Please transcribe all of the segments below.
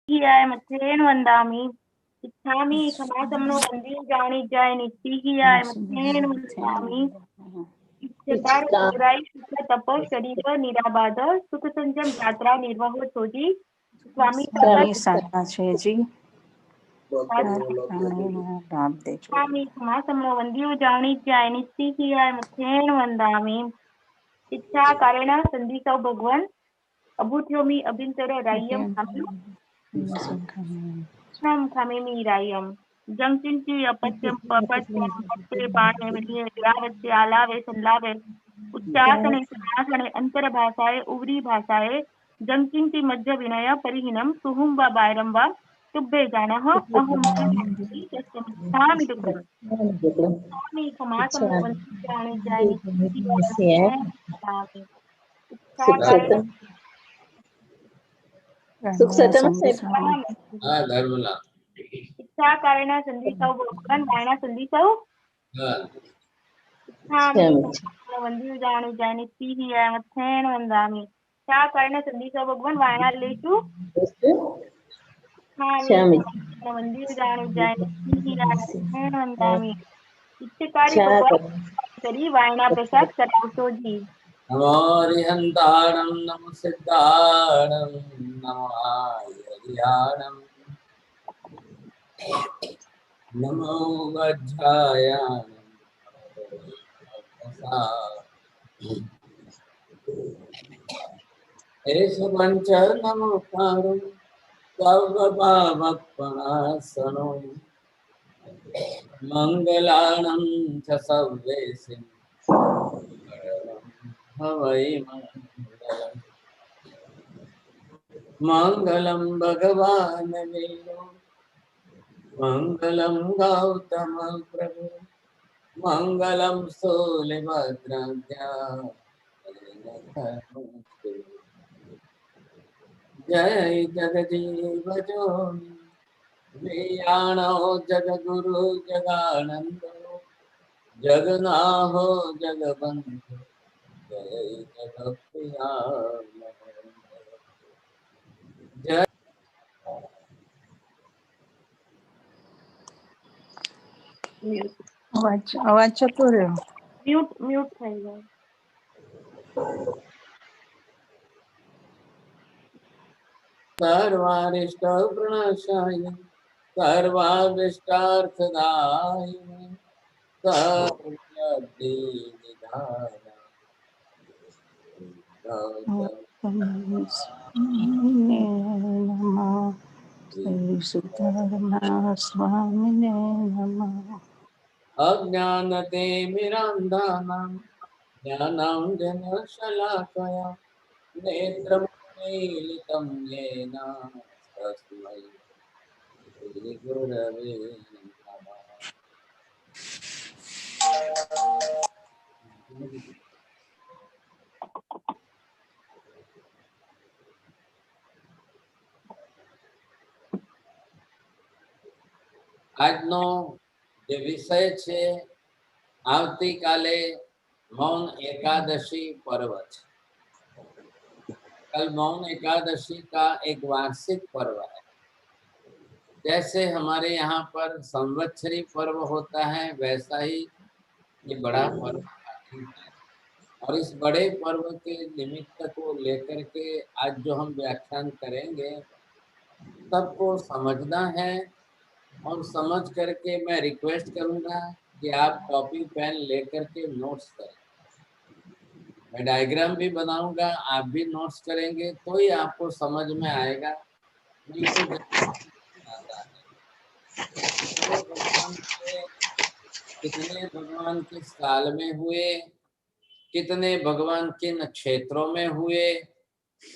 हियाय मथेन वंदामि इच्छामि समासमनो वंदे जानी जाय नित्य मथेन वंदामि इच्छकार उदराई सुख तप शरीर निराबाध सुख संजम यात्रा निर्वाह सोजी स्वामी साता जी स्वामी समासमनो वंदे जानी जाय नित्य मथेन वंदामि इच्छा कारण संधिसौ भगवान अभूत्योमि अभिंतर राय्यम खामेमि राय्यम जंगचिंची अपत्यम पपत्यम पत्ते पाणे विधिये व्यावत्ते आलावे संलावे उच्चासने समासने अंतरभाषाए उवरी भाषाए जंगचिंची मध्य विनय परिहीनम सुहुम वा बायरम वा तुब्बे जानः अहम तस्मिच्छामि दुःखम स्वामी समासमनो वंदे जानी जाय इच्छा कारण संधिसौ भगवान वायना संधिसौ वंदे जानी जाय नित्य मथेन वंदामि इच्छा कारण संधिसौ भगवान वायना लेषु वंदे जानी जाय नित्य मथेन वंदामि इच्छकारी भगवान करी वायना प्रसाद करावतो जी नमो हरिहंताणं नमो सिद्धाणं नमो हरियाणं नमो वज्रायाणं एष पंच नमोकारं सर्वभावपणासनो मंगलानं च सर्वेसिं हवै मंगलम भगवान विष्णु मंगलम गौतम प्रभु मंगलम सूलिभद्राभ्या जय जगजीव जोनि वियाणो जगगुरु जगानंदो जगनाहो जगबंधु जय जगप्रिया जय अवाज जतो રહ્યો म्यूट થઈ ગયો सर्वारिष्ट प्रणाशाय सर्वाभिष्टार्थदायिने सर्वसिद्धि निधाना स्वामिने नमः अज्ञानते मिरान्धानां ज्ञानाञ्जनशलाकया नेत्रमुन्मीलितं येन तस्मै श्रीगुरवे नमः। આજનો જે વિષય છે આવતીકાલે मौन एकादशी पर्व है। कल मौन एकादशी का एक वार्षिक पर्व है। जैसे हमारे यहाँ पर संवत्सरी पर्व होता है वैसा ही ये बड़ा पर्व है और इस बड़े पर्व के निमित्त को लेकर के आज जो हम व्याख्यान करेंगे सबको समझना है और समझ करके मैं रिक्वेस्ट करूँगा कि आप कॉपी पेन लेकर के नोट्स करें। मैं डायग्राम भी बनाऊंगा, आप भी नोट्स करेंगे तो ही आपको समझ में आएगा। कितने भगवान किस काल में हुए, कितने भगवान किन क्षेत्रों में हुए,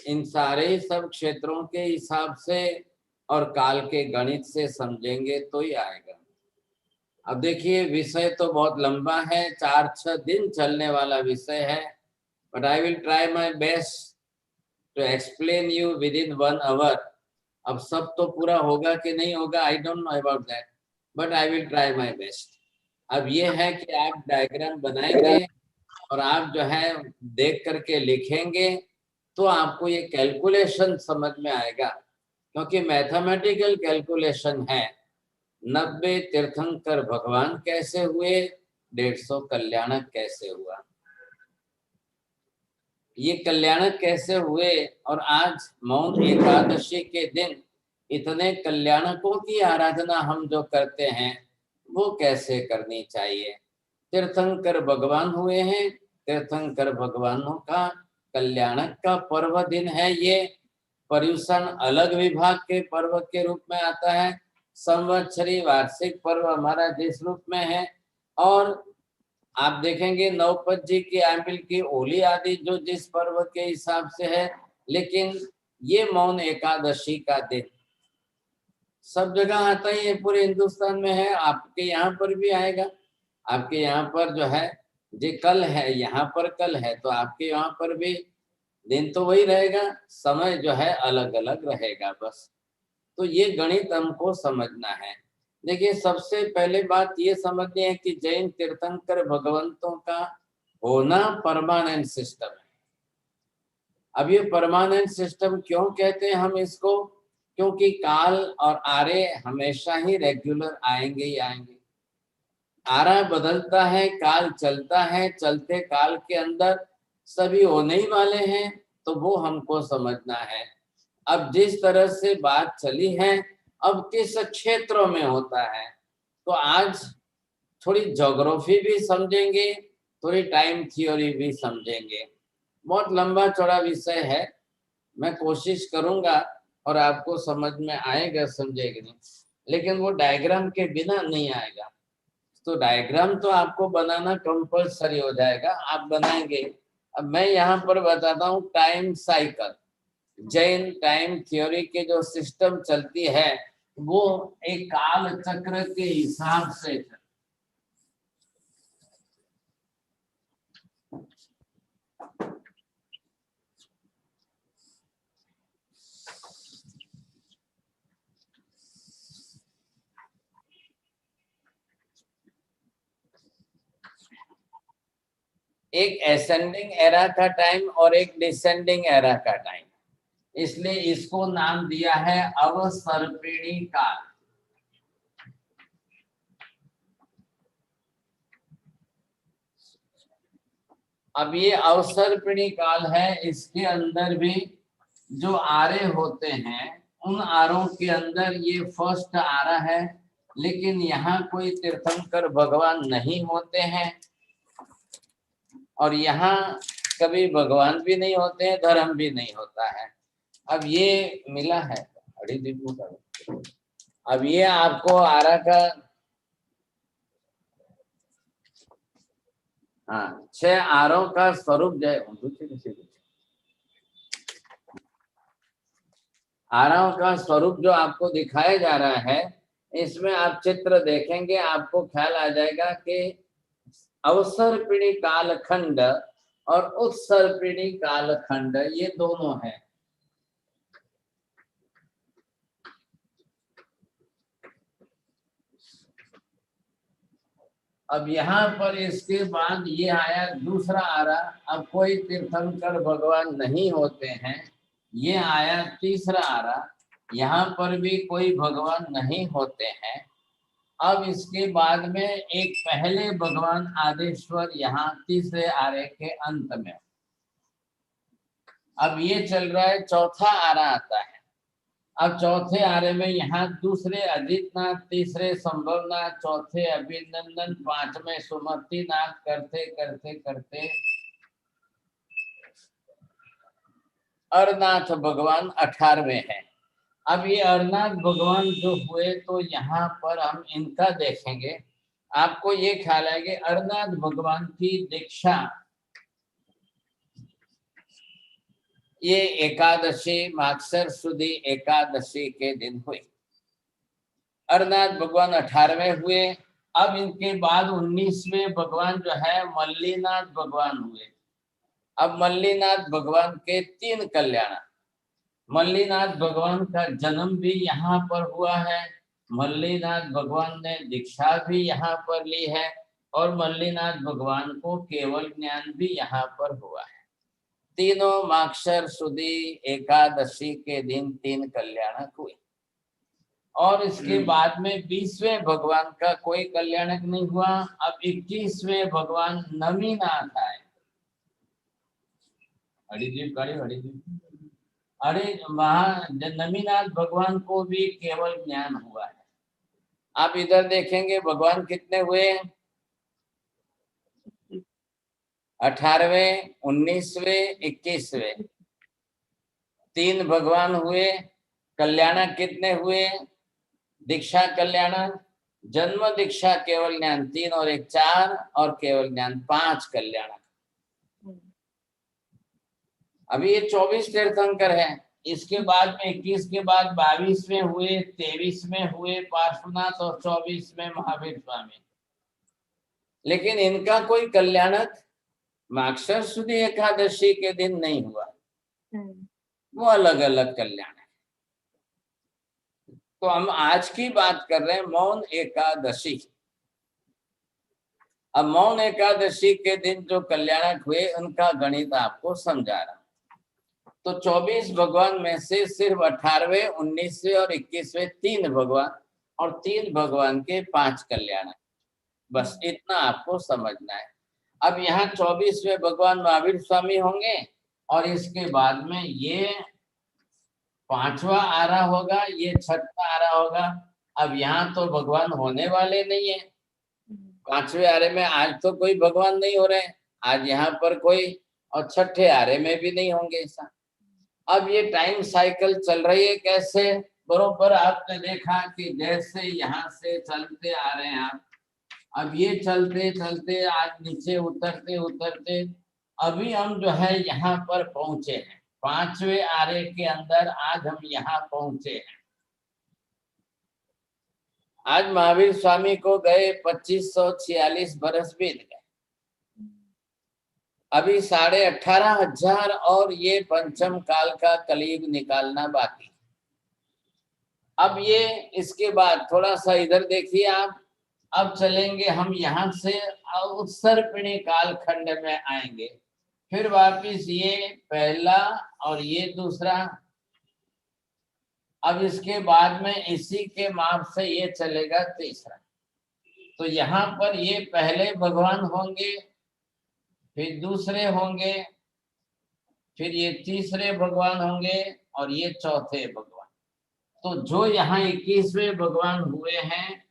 इन सारे सब क्षेत्रों के हिसाब से और काल के गणित से समझेंगे तो ही आएगा। अब देखिए विषय तो बहुत लंबा है, 4-6 दिन चलने वाला विषय है, but I will try my best to explain you within 1 hour. अब सब तो पूरा होगा कि नहीं होगा I don't know about that, but I will try my best. अब ये है कि आप डायग्राम बनाएंगे और आप जो है देख करके लिखेंगे तो आपको ये कैलकुलेशन समझ में आएगा क्योंकि मैथमेटिकल कैलकुलेशन है 90 तीर्थंकर भगवान कैसे हुए, 150 कल्याणक कैसे हुआ। ये कल्याणक कैसे हुए और आज मौन एकादशी के दिन इतने कल्याणकों की आराधना हम जो करते हैं वो कैसे करनी चाहिए। तीर्थंकर भगवान हुए हैं, तीर्थंकर भगवानों का कल्याणक का पर्व दिन है ये। पर्यूषण अलग विभाग के पर्व के रूप में आता है, संवत्सरी वार्षिक पर्व हमारा जिस रूप में है। और आप देखेंगे नवपत जी की आंबिल की होली आदि जो जिस पर्व के हिसाब से है, लेकिन ये मौन एकादशी का दिन सब जगह आता ही है, पूरे हिंदुस्तान में है, आपके यहाँ पर भी आएगा। आपके यहाँ पर जो है जे कल है, यहाँ पर कल है, तो आपके यहाँ पर भी दिन तो वही रहेगा, समय जो है अलग अलग रहेगा बस। तो ये गणित हमको समझना है। देखिए सबसे पहले बात ये समझनी है कि जैन तीर्थंकर भगवंतों का होना परमानेंट सिस्टम है। अब ये परमानेंट सिस्टम क्यों कहते हैं हम इसको, क्योंकि काल और आरे हमेशा ही रेगुलर आएंगे ही आएंगे। आरा बदलता है, काल चलता है, चलते काल के अंदर सभी होने ही वाले हैं, तो वो हमको समझना है। अब जिस तरह से बात चली है, अब किस क्षेत्रों में होता है, तो आज थोड़ी ज्योग्राफी भी समझेंगे, थोड़ी टाइम थ्योरी भी समझेंगे। बहुत लंबा चौड़ा विषय है, मैं कोशिश करूंगा और आपको समझ में आएगा, समझेगा नहीं, लेकिन वो डायग्राम के बिना नहीं आएगा। तो डायग्राम तो आपको बनाना कंपल्सरी हो जाएगा, आप बनाएंगे। अब मैं यहाँ पर बताता हूँ time cycle. Jain time theory के जो सिस्टम चलती है वो एक काल चक्र के हिसाब से है। एक एसेंडिंग एरा का टाइम और एक डिसेंडिंग एरा का टाइम, इसलिए इसको नाम दिया है अवसर्पिणी काल। अब ये अवसर्पिणी काल है, इसके अंदर भी जो आरे होते हैं उन आरों के अंदर ये फर्स्ट आरा है, लेकिन यहाँ कोई तीर्थंकर भगवान नहीं होते हैं और यहाँ कभी भगवान भी नहीं होते हैं, धर्म भी नहीं होता है। अब ये मिला है अड़ी दीपू का। अब ये आपको आरा का, हाँ, 6 आरों का स्वरूप आरों का स्वरूप जो आपको दिखाया जा रहा है, इसमें आप चित्र देखेंगे आपको ख्याल आ जाएगा कि अवसर्पिणी कालखंड और उत्सर्पिणी कालखंड ये दोनों हैं। अब यहाँ पर इसके बाद ये आया दूसरा आरा, अब कोई तीर्थंकर भगवान नहीं होते हैं। ये आया तीसरा आरा, यहाँ पर भी कोई भगवान नहीं होते हैं। अब इसके बाद में एक पहले भगवान आदेश्वर यहाँ तीसरे आरे के अंत में। अब ये चल रहा है, चौथा आरा आता है। अब चौथे आरे में यहाँ दूसरे अजितनाथ, तीसरे संभवनाथ, चौथे अभिनंदन, पांचवें सुमतिनाथ करते करते करते अरनाथ भगवान 18वें हैं। अब ये अरनाथ भगवान जो हुए, तो यहाँ पर हम इनका देखेंगे। आपको ये ख्याल है कि अरनाथ भगवान की दीक्षा ये एकादशी मागसर सुदी एकादशी के दिन हुई। अरनाथ भगवान 18वें हुए। अब इनके बाद 19वें भगवान जो है मल्लीनाथ भगवान हुए। अब मल्लीनाथ भगवान के 3 कल्याण। मल्लीनाथ भगवान का जन्म भी यहाँ पर हुआ है, मल्लीनाथ भगवान ने दीक्षा भी यहाँ पर ली है और मल्लीनाथ भगवान को केवल ज्ञान भी यहाँ पर हुआ है। तीनों माक्षर सुदी एकादशी के दिन 3 कल्याणक हुए और इसके बाद में 20वें भगवान का कोई कल्याणक नहीं हुआ। अब 21वें भगवान नमीनाथ आए। अरे वहां नमीनाथ भगवान को भी केवल ज्ञान हुआ है। आप इधर देखेंगे भगवान कितने हुए? 18वें, 19वें, 21वें 3 भगवान हुए। कल्याणक कितने हुए? दीक्षा कल्याणक, जन्म दीक्षा केवल ज्ञान 3 और 1 4 और केवल ज्ञान 5 कल्याणक। अभी ये 24 तीर्थंकर है। इसके बाद में 21 के बाद 22 में हुए, 23 में हुए पार्श्वनाथ और 24 में महावीर स्वामी। लेकिन इनका कोई कल्याणक माक्षर सुदी एकादशी के दिन नहीं हुआ। वो अलग अलग कल्याण है। तो हम आज की बात कर रहे हैं मौन एकादशी। अब मौन एकादशी के दिन जो कल्याणक हुए उनका गणित आपको समझा रहा हूं। तो 24 भगवान में से सिर्फ 18वें, 19वें और 21वें 3 भगवान और 3 भगवान के 5 कल्याणक। बस इतना आपको समझना है। अब यहाँ 24वें भगवान महावीर स्वामी होंगे और इसके बाद में ये 5वां आरा होगा, ये 6वां आरा होगा। अब यहाँ तो भगवान होने वाले नहीं है। 5वें आरे में आज तो कोई भगवान नहीं हो रहे, आज यहाँ पर कोई, और 6ठे आरे में भी नहीं होंगे ऐसा। अब ये टाइम साइकिल चल रही है कैसे? बरोबर आपने देखा कि जैसे यहाँ से चलते आ रहे हैं आप, अब ये चलते चलते आज नीचे उतरते उतरते अभी हम जो है यहाँ पर पहुंचे हैं। 5वें आरे के अंदर आज हम यहाँ पहुंचे हैं। आज महावीर स्वामी को गए 2546 बरस बीत गए। अभी 18,500 और ये पंचम काल का कलयुग निकालना बाकी। अब ये इसके बाद थोड़ा सा इधर देखिए आप। अब चलेंगे हम यहाँ से उत्सर्पिणी काल खंड में आएंगे, फिर वापिस ये पहला और ये दूसरा। अब इसके बाद में इसी के माप से ये चलेगा तीसरा। तो यहाँ पर ये पहले भगवान होंगे, फिर दूसरे होंगे, फिर ये तीसरे भगवान होंगे और ये चौथे भगवान। तो जो यहाँ 21वें भगवान हुए हैं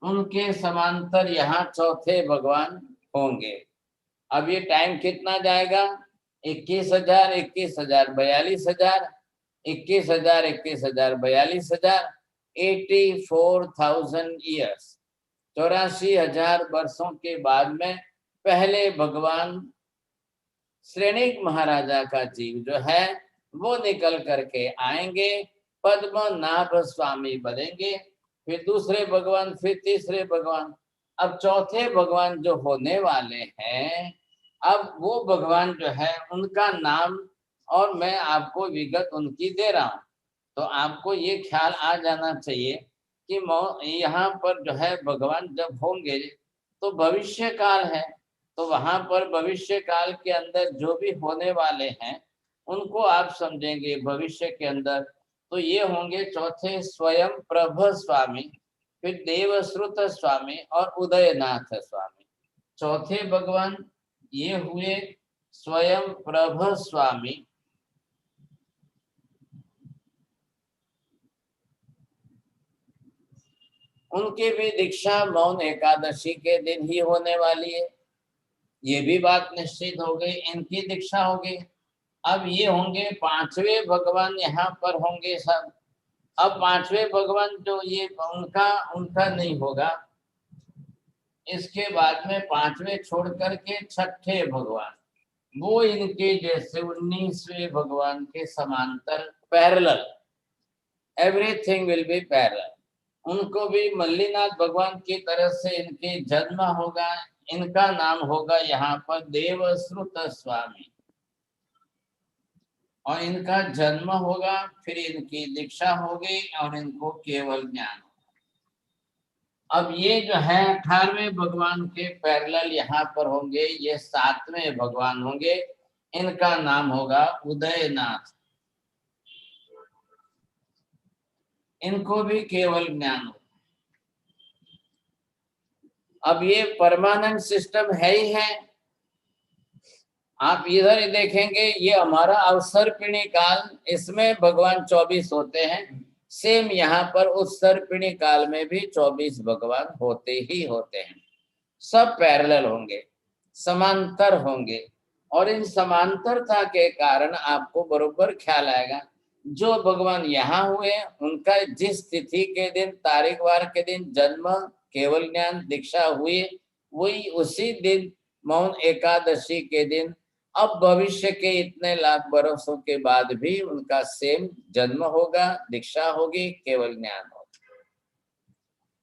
उनके समांतर यहाँ चौथे भगवान होंगे। अब ये टाइम कितना जाएगा? 21,000, 21,000, 42,000, 21,000, 21,000, 42,000, 84,000 ईयर्स, 84,000 वर्षों के बाद में पहले भगवान श्रेणिक महाराजा का जीव जो है वो निकल करके आएंगे, पद्मनाभ स्वामी बनेंगे, फिर दूसरे भगवान, फिर तीसरे भगवान। अब चौथे भगवान जो होने वाले हैं, अब वो भगवान जो है उनका नाम और मैं आपको विगत उनकी दे रहा हूं। तो आपको ये ख्याल आ जाना चाहिए कि यहाँ पर जो है भगवान जब होंगे तो भविष्य काल है, तो वहां पर भविष्य काल के अंदर जो भी होने वाले हैं उनको आप समझेंगे भविष्य के अंदर। तो ये होंगे चौथे स्वयं प्रभ स्वामी, फिर देवश्रुत स्वामी और उदयनाथ स्वामी। चौथे भगवान ये हुए स्वयं प्रभ स्वामी, उनकी भी दीक्षा मौन एकादशी के दिन ही होने वाली है। ये भी बात निश्चित हो गई, इनकी दीक्षा होगी। अब ये होंगे 5वें भगवान यहाँ पर होंगे सब। अब 5वें भगवान जो ये उनका नहीं होगा। इसके बाद में 5वें छोड़ करके 6ठे भगवान वो इनके जैसे 19वें भगवान के समांतर parallel, everything will be parallel. उनको भी मल्लीनाथ भगवान की तरह से इनके जन्म होगा। इनका नाम होगा यहाँ पर देवश्रुत स्वामी और इनका जन्म होगा, फिर इनकी दीक्षा होगी और इनको केवल ज्ञान होगा। अब ये जो है 18वें भगवान के पैरेलल यहाँ पर होंगे, ये 7वें भगवान होंगे। इनका नाम होगा उदयनाथ। इनको भी केवल ज्ञान हो। अब ये परमानेंट सिस्टम है ही है। आप इधर ही देखेंगे, ये हमारा अवसर्पिणी काल, इसमें भगवान 24 होते हैं। सेम यहाँ पर उत्सर्पिणी काल में भी 24 भगवान होते ही होते हैं। सब पैरेलल होंगे, समांतर होंगे, और इन समांतरता के कारण आपको बरोबर ख्याल आएगा जो भगवान यहाँ हुए उनका जिस तिथि के दिन, तारीख वार के दिन जन्म, केवल ज्ञान, दीक्षा हुई, वही उसी दिन मौन एकादशी के दिन, अब भविष्य के इतने लाख बरसों के बाद भी उनका सेम जन्म होगा, दीक्षा होगी, केवल ज्ञान होगा।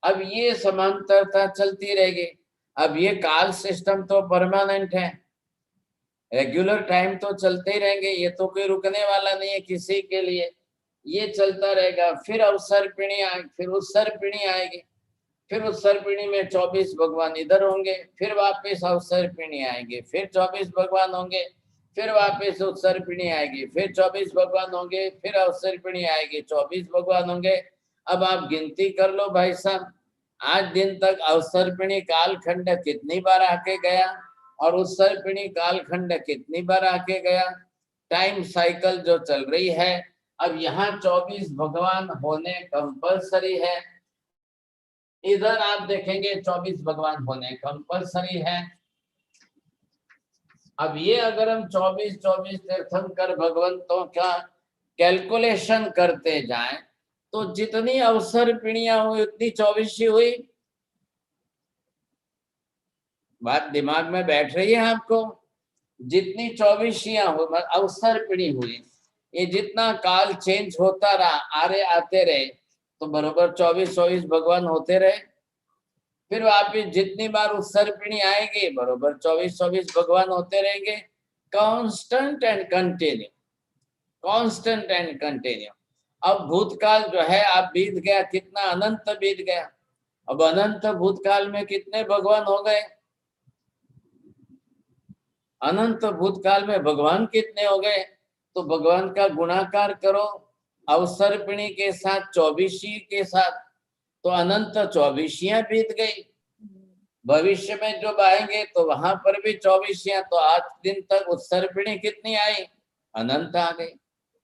अब ये समांतरता चलती रहेगी। अब ये काल सिस्टम तो परमानेंट है, रेगुलर टाइम तो चलते ही रहेंगे, ये तो कोई रुकने वाला नहीं है किसी के लिए, ये चलता रहेगा। फिर अवसर्पिणी आएगी, फिर उत्सर्पिणी आएगी, फिर उत्सर्पिणी में 24 भगवान इधर होंगे, फिर वापस अवसर्पिणी आएंगे, फिर 24 भगवान होंगे, फिर वापस उत्सर्पिणी आएगी, फिर 24 भगवान होंगे, फिर अवसर्पिणी आएगी, 24 भगवान होंगे। अब आप गिनती कर लो भाई साहब, आज दिन तक अवसर्पिणी कालखंड कितनी बार आके गया और उत्सर्पिणी कालखंड कितनी बार आके गया। टाइम साइकिल जो चल रही है, अब यहाँ 24 भगवान होने कंपलसरी है, इधर आप देखेंगे 24 भगवान होने कंपलसरी है। अब ये अगर हम 24 तीर्थंकर भगवंतों का कैलकुलेशन करते जाएं तो जितनी अवसर्पिणियां हुई उतनी 24 ही हुई। बात दिमाग में बैठ रही है आपको? जितनी 24 हुई अवसर्पिणी हुई, ये जितना काल चेंज होता रहा, आते रहे, तो बरोबर 24 भगवान होते रहे। फिर वापिस जितनी बार उत्सर्पिणी आएगी बरोबर 24 भगवान होते रहेंगे। Constant and continue, constant and continue. अब भूतकाल जो है आप बीत गया, कितना अनंत बीत गया। अब अनंत भूतकाल में कितने भगवान हो गए? अनंत भूतकाल में भगवान कितने हो गए? तो भगवान का गुणाकार करो अवसर्पिणी के साथ, 24 के साथ, तो अनंत 24 बीत गई। भविष्य में जो आएंगे तो वहां पर भी 24, तो आज दिन तक उत्सर्पिणी कितनी आई? अनंत आ गई,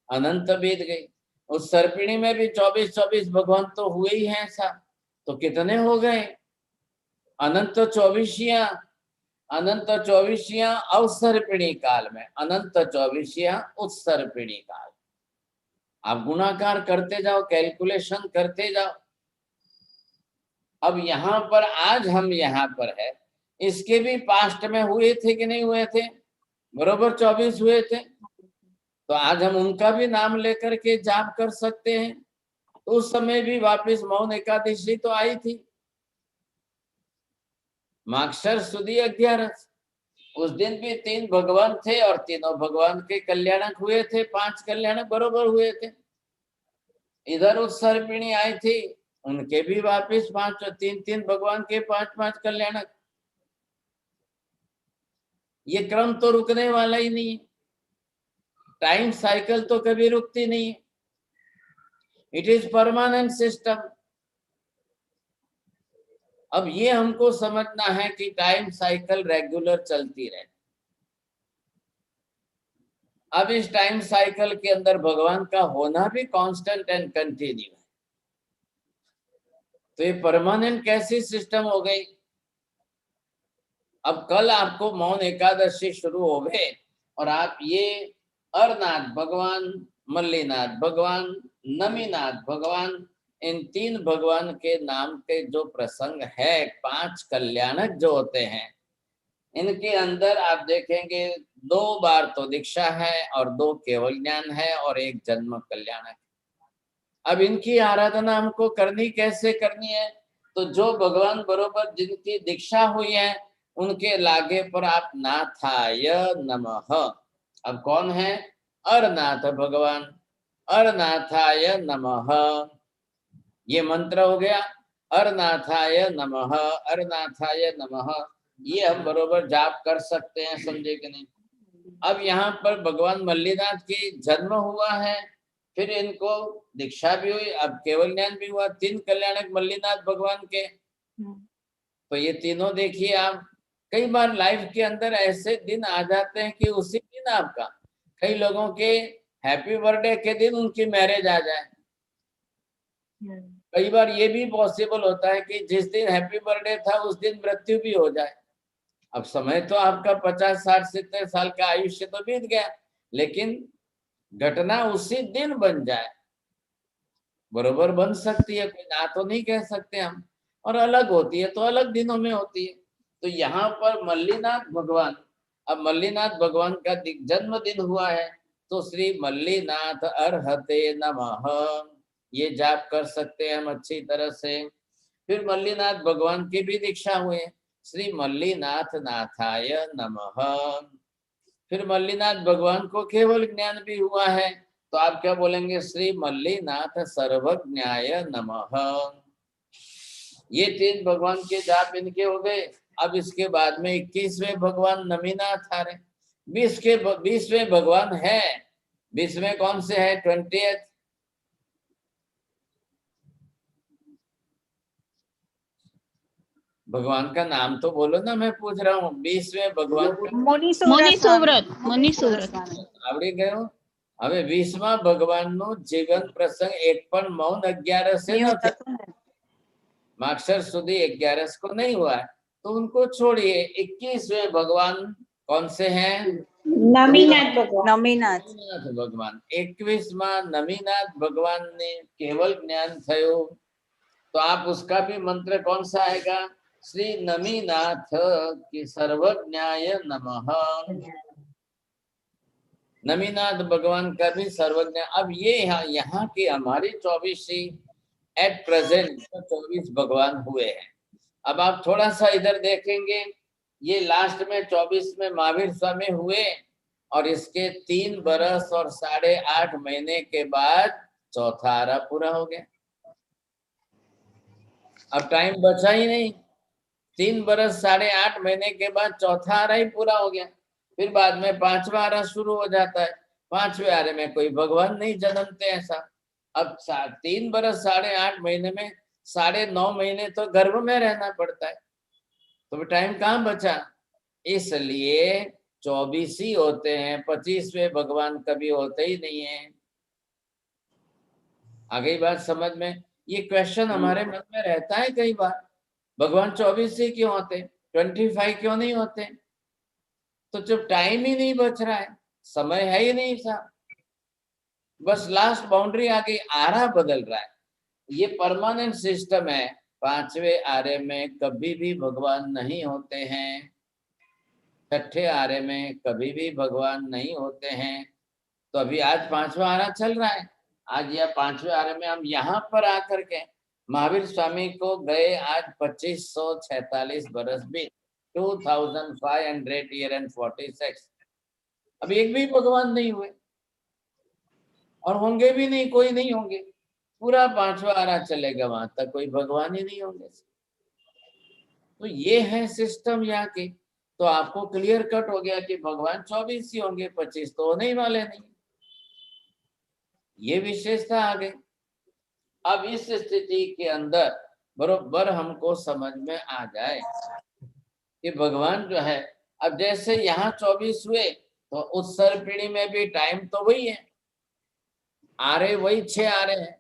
अनंत बीत गई। उत्सर्पिणी में भी 24 भगवान तो हुए ही हैं ऐसा, तो कितने हो गए? अनंत 24, अनंत 24 अवसर्पिणी काल में, अनंत 24 उत्सर्पिणी काल। आप गुणाकार करते जाओ, कैलकुलेशन करते जाओ। अब यहाँ पर आज हम यहाँ पर है, इसके भी पास्ट में हुए थे कि नहीं हुए थे? बरोबर 24 हुए थे। तो आज हम उनका भी नाम लेकर के जाप कर सकते हैं। तो उस समय भी वापस मौन एकादशी तो आई थी, माक्षर सुदी 11, उस दिन भी 3 भगवान थे और तीनों भगवान के कल्याणक हुए थे, 5 कल्याणक बरोबर हुए थे। इधर उत्सर्पिणी आई थी, उनके भी वापिस 3 भगवान के 5 कल्याणक। ये क्रम तो रुकने वाला ही नहीं है, टाइम साइकिल तो कभी रुकती नहीं है, इट इज परमानेंट सिस्टम। अब ये हमको समझना है कि टाइम साइकिल रेगुलर चलती रहे। अब इस टाइम साइकिल के अंदर भगवान का होना भी कांस्टेंट एंड कंटिन्यू है, तो ये परमानेंट कैसी सिस्टम हो गई? अब कल आपको मौन एकादशी शुरू हो गए और आप ये अरनाथ भगवान, मल्लीनाथ भगवान, नमीनाथ भगवान, इन 3 भगवान के नाम के जो प्रसंग है, 5 कल्याणक जो होते हैं, इनके अंदर आप देखेंगे 2 बार तो दीक्षा है और 2 केवल ज्ञान है और 1 जन्म कल्याणक। अब इनकी आराधना हमको करनी कैसे करनी है? तो जो भगवान बरोबर जिनकी दीक्षा हुई है उनके लागे पर आप नाथाय नमः। अब कौन है? अरनाथ भगवान, अरनाथाय नमः, ये मंत्र हो गया। अरनाथाय नमः, अरनाथाय नमः, ये हम बरोबर जाप कर सकते हैं, समझे कि नहीं? अब यहाँ पर भगवान मल्लीनाथ की जन्म हुआ है, फिर इनको दीक्षा भी हुई, अब केवल ज्ञान भी हुआ। 3 कल्याणक मल्लीनाथ भगवान के। तो ये तीनों देखिए आप, कई बार लाइफ के अंदर ऐसे दिन आ जाते हैं कि उसी दिन आपका, कई लोगों के हैप्पी बर्थडे के दिन उनकी मैरिज आ जाए। कई बार ये भी पॉसिबल होता है कि जिस दिन हैप्पी बर्थडे था उस दिन मृत्यु भी हो जाए। अब समय तो आपका 50, 60, 70 साल का आयुष्य तो बीत गया, लेकिन घटना उसी दिन बन जाए, बरोबर बन सकती है, कोई ना तो नहीं कह सकते हम। और अलग होती है तो अलग दिनों में होती है। तो यहाँ पर मल्लीनाथ भगवान, अब मल्लीनाथ भगवान का जन्मदिन हुआ है, तो श्री मल्लीनाथ अर्हते नमः, ये जाप कर सकते हैं हम अच्छी तरह से। फिर मल्लीनाथ भगवान की भी दीक्षा हुए, श्री मल्लीनाथ नाथाय नमः। फिर मल्लीनाथ भगवान को केवल ज्ञान भी हुआ है, तो आप क्या बोलेंगे? श्री मल्लीनाथ सर्वज्ञाय नमः। ये 3 भगवान के जाप इनके हो गए। अब इसके बाद में 21वें भगवान नमीनाथ आ रहे। 20वें भगवान है, 20वें कौन से है? 20th भगवान का नाम तो बोलो ना, मैं पूछ रहा हूँ। 20वें भगवान का मुनि सुव्रत आवड़ी गयो। હવે 20મા ભગવાનનો જીવન પ્રસંગ એક પણ મૌન 11 से न था, माक्षर સુધી 11 को नहीं हुआ है, तो उनको छोड़िए। 21वें भगवान कौन से हैं? नमीनाथ भगवान। 21મા नमीनाथ भगवान ने केवल ज्ञान थयो, तो आप उसका भी मंत्र कौन सा आएगा? श्री नमीनाथ की सर्वज्ञाय नमः। नमीनाथ भगवान का भी सर्वज्ञ। अब ये यहाँ की हमारी 24 एट प्रेजेंट 24 भगवान हुए हैं। अब आप थोड़ा सा इधर देखेंगे, ये लास्ट में 24 में महावीर स्वामी हुए, और इसके 3 बरस और 8.5 महीने के बाद चौथा आरा पूरा हो गया। अब टाइम बचा ही नहीं, 3 बरस 8.5 महीने के बाद चौथा आरा ही पूरा हो गया। फिर बाद में 5वां आरा शुरू हो जाता है। 5वें आरे में कोई भगवान नहीं जन्मते ऐसा। अब 3 बरस 8.5 महीने में 9.5 महीने तो गर्भ में रहना पड़ता है, तो टाइम कहाँ बचा? इसलिए 24 ही होते हैं, 25वें भगवान कभी होते ही नहीं है। आ गई बात समझ में? ये क्वेश्चन हमारे मन में रहता है कई बार, भगवान 24 ही क्यों होते, 25 क्यों नहीं होते? तो जब टाइम ही नहीं बच रहा है, समय है ही नहीं सा, बस लास्ट बाउंड्री आ गई, आरा बदल रहा है। ये परमानेंट सिस्टम है। 5वें आरे में कभी भी भगवान नहीं होते हैं, 6ठे आरे में कभी भी भगवान नहीं होते हैं। तो अभी आज 5वां आरा चल रहा है, आज या 5वें आरे में हम यहाँ पर आकर के महावीर स्वामी को गए आज 2546 बरस भी, 2500 year and 46। अब एक भी भगवान नहीं हुए, और होंगे भी नहीं, कोई नहीं होंगे। पूरा 5वां आरा चलेगा, वहां तक कोई भगवान ही नहीं होंगे। तो ये है सिस्टम यहाँ की। तो आपको क्लियर कट हो गया कि भगवान 24 ही होंगे, 25 तो होने ही वाले नहीं। ये विशेषता आ गई। अब इस स्थिति के अंदर बरोबर हमको समझ में आ जाए कि भगवान जो है, अब जैसे यहाँ 24 हुए, तो उत्तर पीढ़ी में भी टाइम तो वही है, आरे वही 6 आरे हैं,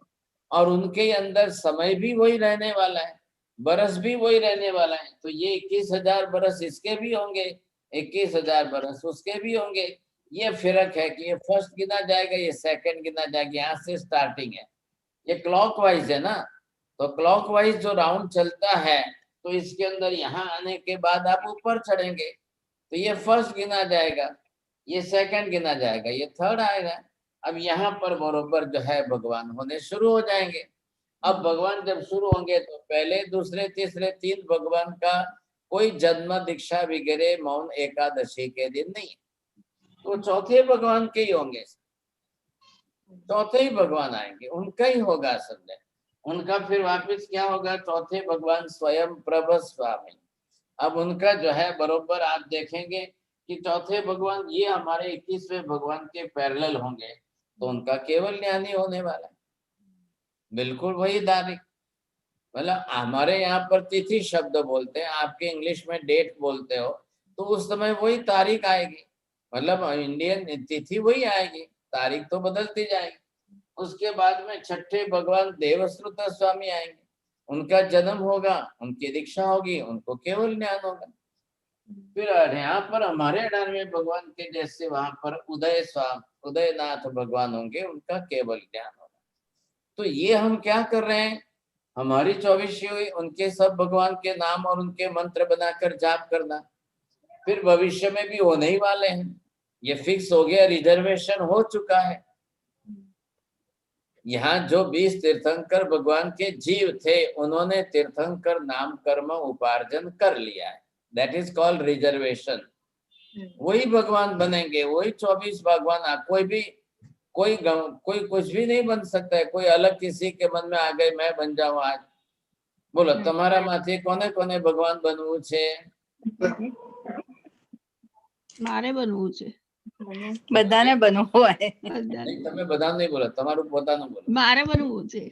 और उनके अंदर समय भी वही रहने वाला है, बरस भी वही रहने वाला है। तो ये 21,000 बरस इसके भी होंगे, 21,000 बरस उसके भी होंगे। ये फर्क है कि ये फर्स्ट गिना जाएगा, ये सेकंड गिना जाएगा, यहाँ से स्टार्टिंग है। ये क्लॉकवाइज है ना, तो क्लॉकवाइज जो राउंड चलता है, तो इसके अंदर यहाँ आने के बाद आप ऊपर चढ़ेंगे, तो ये फर्स्ट गिना जाएगा, ये सेकंड गिना जाएगा, ये थर्ड आएगा। अब यहाँ पर बरोबर जो है भगवान होने शुरू हो जाएंगे। अब भगवान जब शुरू होंगे, तो पहले, दूसरे, तीसरे 3 भगवान का कोई जन्म, दीक्षा वगैरह मौन एकादशी के दिन नहीं, तो चौथे भगवान के ही होंगे, चौथे ही भगवान आएंगे, उनका ही होगा समझे। उनका फिर वापस क्या होगा? चौथे भगवान स्वयं प्रभ स्वामी। अब उनका जो है बरोबर आप देखेंगे कि चौथे भगवान ये हमारे 21वें भगवान के पैरेलल होंगे, तो उनका केवल ज्ञान ही होने वाला है। बिल्कुल वही तारीख, मतलब हमारे यहाँ पर तिथि शब्द बोलते हैं, आपके इंग्लिश में डेट बोलते हो, तो उस समय वही तारीख आएगी, मतलब इंडियन तिथि वही आएगी, तारीख तो बदलती जाएगी। उसके बाद में छठे भगवान देवश्रुत स्वामी आएंगे, उनका जन्म होगा, उनकी दीक्षा होगी, उनको केवल ज्ञान होगा। फिर यहाँ पर हमारे 18वें भगवान के जैसे वहां पर उदयनाथ भगवान होंगे, उनका केवल ज्ञान होगा। तो ये हम क्या कर रहे हैं, हमारी 24 हुई, उनके सब भगवान के नाम और उनके मंत्र बनाकर जाप करना, फिर भविष्य में भी होने ही वाले हैं, ये फिक्स हो गया, रिजर्वेशन हो चुका है। यहाँ जो 20 तीर्थंकर भगवान के जीव थे, उन्होंने तीर्थंकर नाम कर्म उपार्जन कर लिया है, दैट इज कॉल्ड रिजर्वेशन। वही भगवान बनेंगे, वही 24 भगवान। कोई कुछ भी नहीं बन सकता है, कोई अलग किसी के मन में आ गए मैं बन जाऊं आज। बोलो तुम्हारा माथे कोने कोने भगवान बनવું છે? મારે બનવું છે, બધાને બનવું હોય. નહીં, તમે બધાનું નહીં બોલો, તમારું પોતાનું બોલો. મારે બનવું છે.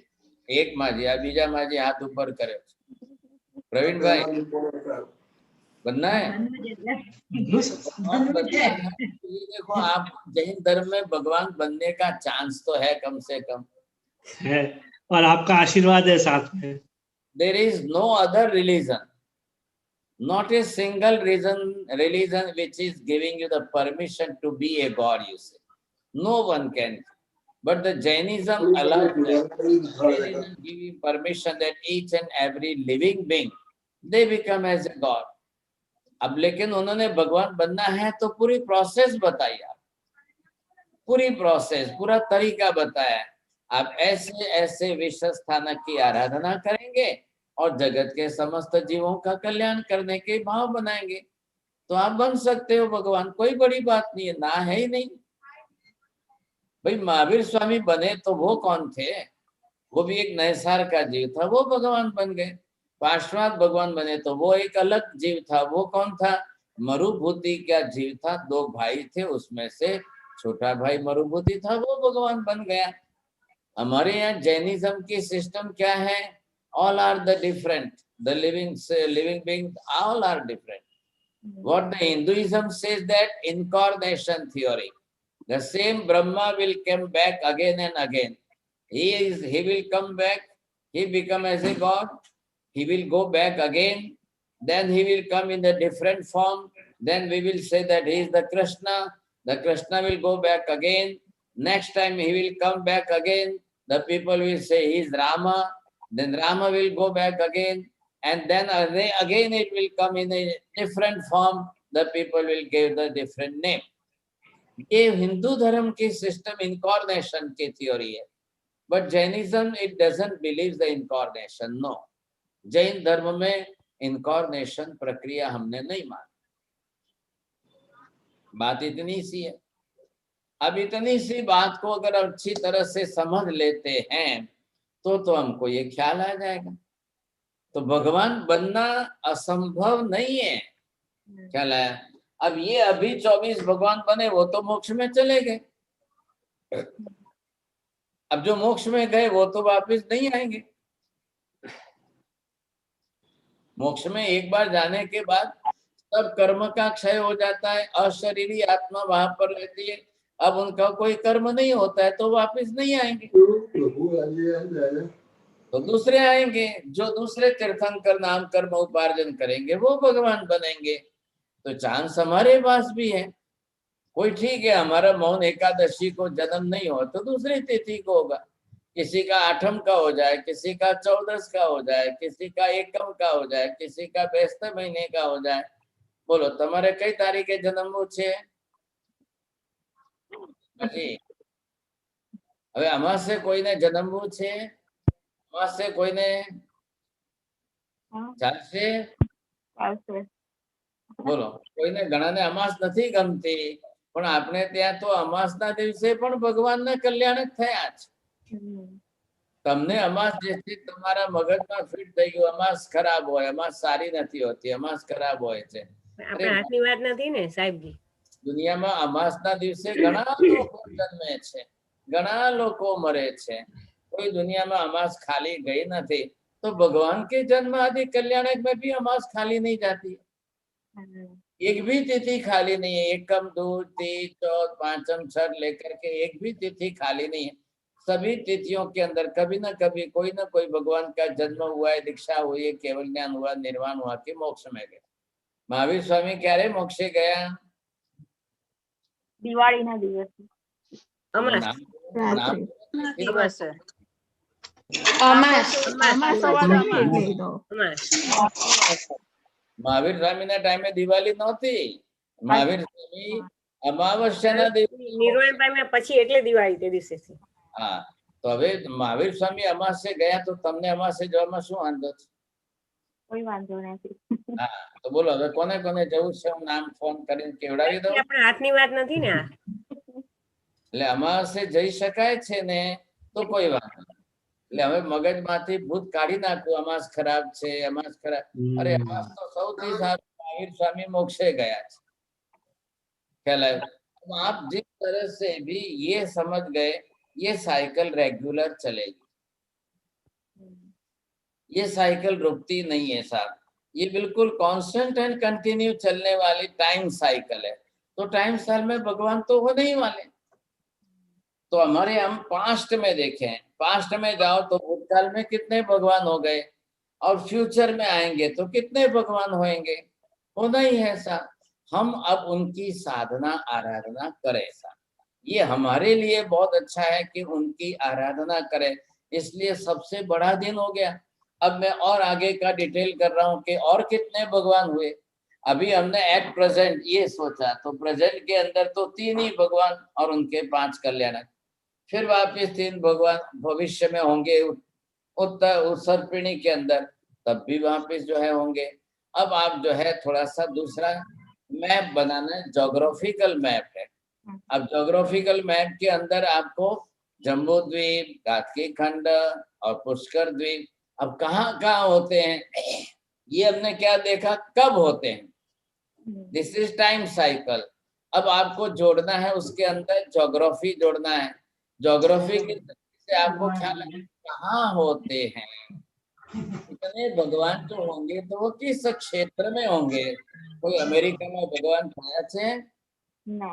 એક માજી, આ બીજા માજી હાથ ઉપર કરે છે। પ્રવીણ ભાઈ बनना है? ये देखो, आप जैन धर्म में भगवान बनने का चांस तो है कम से कम है, और आपका आशीर्वाद है साथ में। There is no other religion, not a single religion which is giving you the permission to be a god, you say. No one can. But the Jainism allows Jainism giving permission that each and every living being, they become as a god. अब लेकिन उन्होंने भगवान बनना है तो पूरी process बताई, आप पूरी प्रोसेस, पूरा तरीका बताया। आप ऐसे ऐसे विश्व स्थानक की आराधना करेंगे और जगत के समस्त जीवों का कल्याण करने के भाव बनाएंगे, तो आप बन सकते हो भगवान। कोई बड़ी बात नहीं है, ना है ही नहीं। भाई महावीर स्वामी बने तो वो कौन थे? वो भी एक नैसार का जीव था, वो भगवान बन गए। पार्श्वनाथ भगवान बने तो वो एक अलग जीव था, वो कौन था? मरुभूति का जीव था, 2 भाई थे, उसमें से छोटा भाई मरुभूति था, वो भगवान बन गया। हमारे यहाँ जैनिज्म की सिस्टम क्या है? All are the different, the living beings, all are different. What the Hinduism says that incarnation theory, the same Brahma will come back again and again. He will come back, he become as a god, he will go back again, then he will come in a different form, then we will say that he is the Krishna will go back again, next time he will come back again, the people will say he is Rama, then Rama will go back again, and then again it will come in a different form, the people will give the different name. ये हिंदू धर्म की system incarnation की theory है, but Jainism it doesn't believe the incarnation, no. Jain धर्म में incarnation प्रक्रिया हमने नहीं मानी। बात इतनी सी है। अब इतनी सी बात को अगर अच्छी तरह से समझ लेते हैं तो हमको ये ख्याल आ जाएगा। तो भगवान बनना असंभव नहीं है, ख्याल आया? अब ये अभी 24 भगवान बने, वो तो मोक्ष में चले गए। अब जो मोक्ष में गए वो तो वापस नहीं आएंगे। मोक्ष में एक बार जाने के बाद सब कर्म का क्षय हो जाता है, अशरीरी आत्मा वहां पर रहती है। अब उनका कोई कर्म नहीं होता है तो वापस नहीं आएंगे, तो दूसरे आएंगे, जो दूसरे तीर्थंकर नाम कर्म उपार्जन करेंगे वो भगवान बनेंगे। तो चांस हमारे पास भी है। कोई ठीक है, हमारा मौन एकादशी को जन्म नहीं हो तो दूसरी तिथि को होगा, किसी का 8म का हो जाए, किसी का 14 का हो जाए, किसी का 1મ का हो जाए, किसी का 22 महीने का हो जाए। बोलो तुम्हारे कई तारीखे जन्म छे? હવે અમાસે કોઈને જન્મવું છે? અમાસે કોઈને ચાલશે? બોલો, કોઈને ઘણાને અમાસ નથી ગમતી, પણ આપણે ત્યાં તો અમાસના દિવસે પણ ભગવાનના કલ્યાણ જ થયા છે। તમને અમાસ જે તમારા મગજમાં ફિટ થઈ ગયું, અમાસ ખરાબ હોય, અમાસ સારી નથી હોતી, અમાસ ખરાબ હોય છે। આપણે હાથની વાત નથી ને સાહેબજી, દુનિયામાં અમાસના દિવસે ઘણા લોકો જન્મે છે, ઘણા લોકો મરે છે, कोई दुनिया में अमास खाली गई नहीं। तो भगवान के जन्म आदि कल्याणक में भी अमास खाली नहीं जाती, एक भी तिथि खाली नहीं है। एकम, दूज, तीज, चौथ, पांचम, छठ लेकर के एक भी तिथि खाली नहीं है। सभी तिथियों के अंदर कभी ना कभी कोई ना कोई भगवान का जन्म हुआ है, दीक्षा हुई है, केवल ज्ञान हुआ, निर्वाण हुआ कि मोक्ष में गए। महावीर स्वामी क्यारे मोक्षे गया? દિવાળીના દિવસે અમાસ नाम રાત્રે દિવસે અમાસ સવારે વાગે ગઈ તો અમાસ महावीर स्वामी ना टाइम में दिवाली नहोती। महावीर स्वामी अमावस्या નિર્વાણ પામ્યા પછી એટલે દિવાળી તે દિવસેથી. हाँ, तो હવે महावीर स्वामी अमासे गया तो तमने अमासे जवामां શું વાંધો છે? કોઈ વાંધો નથી. હા, તો બોલો હવે કોને કોને જવું છે? હું નામ ફોન કરીને કેવડાવી દઉં. આપણે હાથની વાત નથી ને આ. એટલે અમાસે જઈ શકાય છે ને તો કોઈ વાંધો નહીં। એટલે હવે મગજમાંથી ભૂત કાઢી નાખવું, અમાસ ખરાબ છે, અમાસ ખરાબ। અરે અમાસ તો સૌથી સારું, महावीर स्वामी मोक्षे गया છે, ખ્યાલ આવ્યો? तो आप जिस तरह से भी ये समझ गए ये साइकिल रेगुलर चलेगी, ये साइकिल रुकती नहीं है साहब, ये बिल्कुल कांस्टेंट एंड कंटिन्यू चलने वाली टाइम साइकिल है। तो टाइम साल में भगवान तो होने ही वाले। तो हमारे हम पास्ट में देखें, पास्ट में जाओ तो भूतकाल में कितने भगवान हो गए और फ्यूचर में आएंगे तो कितने भगवान होंगे, होना ही है साहब। हम अब उनकी साधना आराधना करें साहब, ये हमारे लिए बहुत अच्छा है कि उनकी आराधना करें। इसलिए सबसे बड़ा दिन हो गया। अब मैं और आगे का डिटेल कर रहा हूँ कि और कितने भगवान हुए। अभी हमने एट प्रेजेंट ये सोचा, तो प्रेजेंट के अंदर तो 3 ही भगवान और उनके 5 कल्याणक। फिर वापिस 3 भगवान भविष्य में होंगे उत्सर्पिणी के अंदर, तब भी वापिस जो है होंगे। अब आप जो है थोड़ा सा दूसरा मैप बनाना है, जोग्राफिकल मैप है। अब जोग्राफिकल मैप के अंदर आपको जम्बू द्वीप, गातकी खंड और पुष्कर द्वीप अब कहाँ कहाँ होते हैं ये हमने क्या देखा, कब होते हैं, दिस इज टाइम साइकिल। अब आपको जोड़ना है उसके अंदर ज्योग्राफी जोड़ना है। ज्योग्राफी के से आपको ख्याल है कहाँ होते हैं, इतने भगवान जो होंगे तो वो किस क्षेत्र में होंगे। कोई अमेरिका में भगवान થયા છે? ના,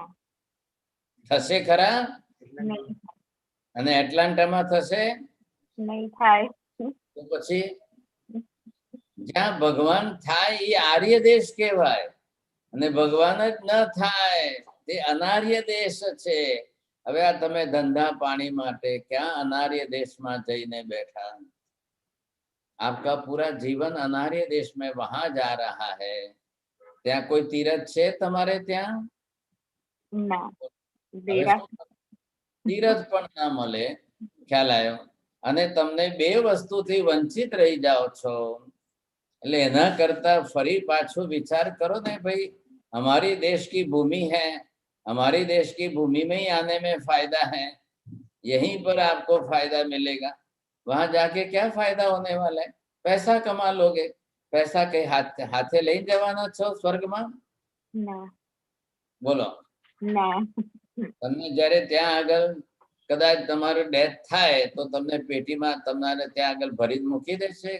થશે ખરા? નહીં, અને એટલાન્ટામાં થશે? નહીં થાય. તો પછી જ્યાં ભગવાન થાય એ આર્ય દેશ કહેવાય, અને ભગવાન જ ન થાય તે અનાર્ય દેશ છે। હવે આ તમે ધંધા પાણી માટે ક્યાં અનાર્ય દેશમાં જઈને બેઠા? आपका पूरा जीवन अनार्य देश में वहां जा रहा है। ત્યાં કોઈ તીરથ છે તમારે ત્યાં? ના, હવે દેરા તીરથ પણ ના મળે, ખ્યાલ આવ્યો? અને તમને બે વસ્તુથી વંચિત રહી જાઓ છો। એટલે એના કરતા ફરી પાછો વિચાર કરો ને ભાઈ, हमारी देश की भूमि है, हमारी देश की भूमि में ही आने में फायदा है, यहीं पर आपको फायदा मिलेगा। वहां जाके क्या फायदा होने वाला है? पैसा कमा लोगे, पैसा के हाथे લઈ જવાના છો સ્વર્ગમાં? ના, બોલો, ના, તમને જ્યારે ત્યાં આગળ કદાચ તમારું ડેથ થાય તો તમને પેટીમાં તમારે ત્યાં આગળ ભરી મૂકી દેશે?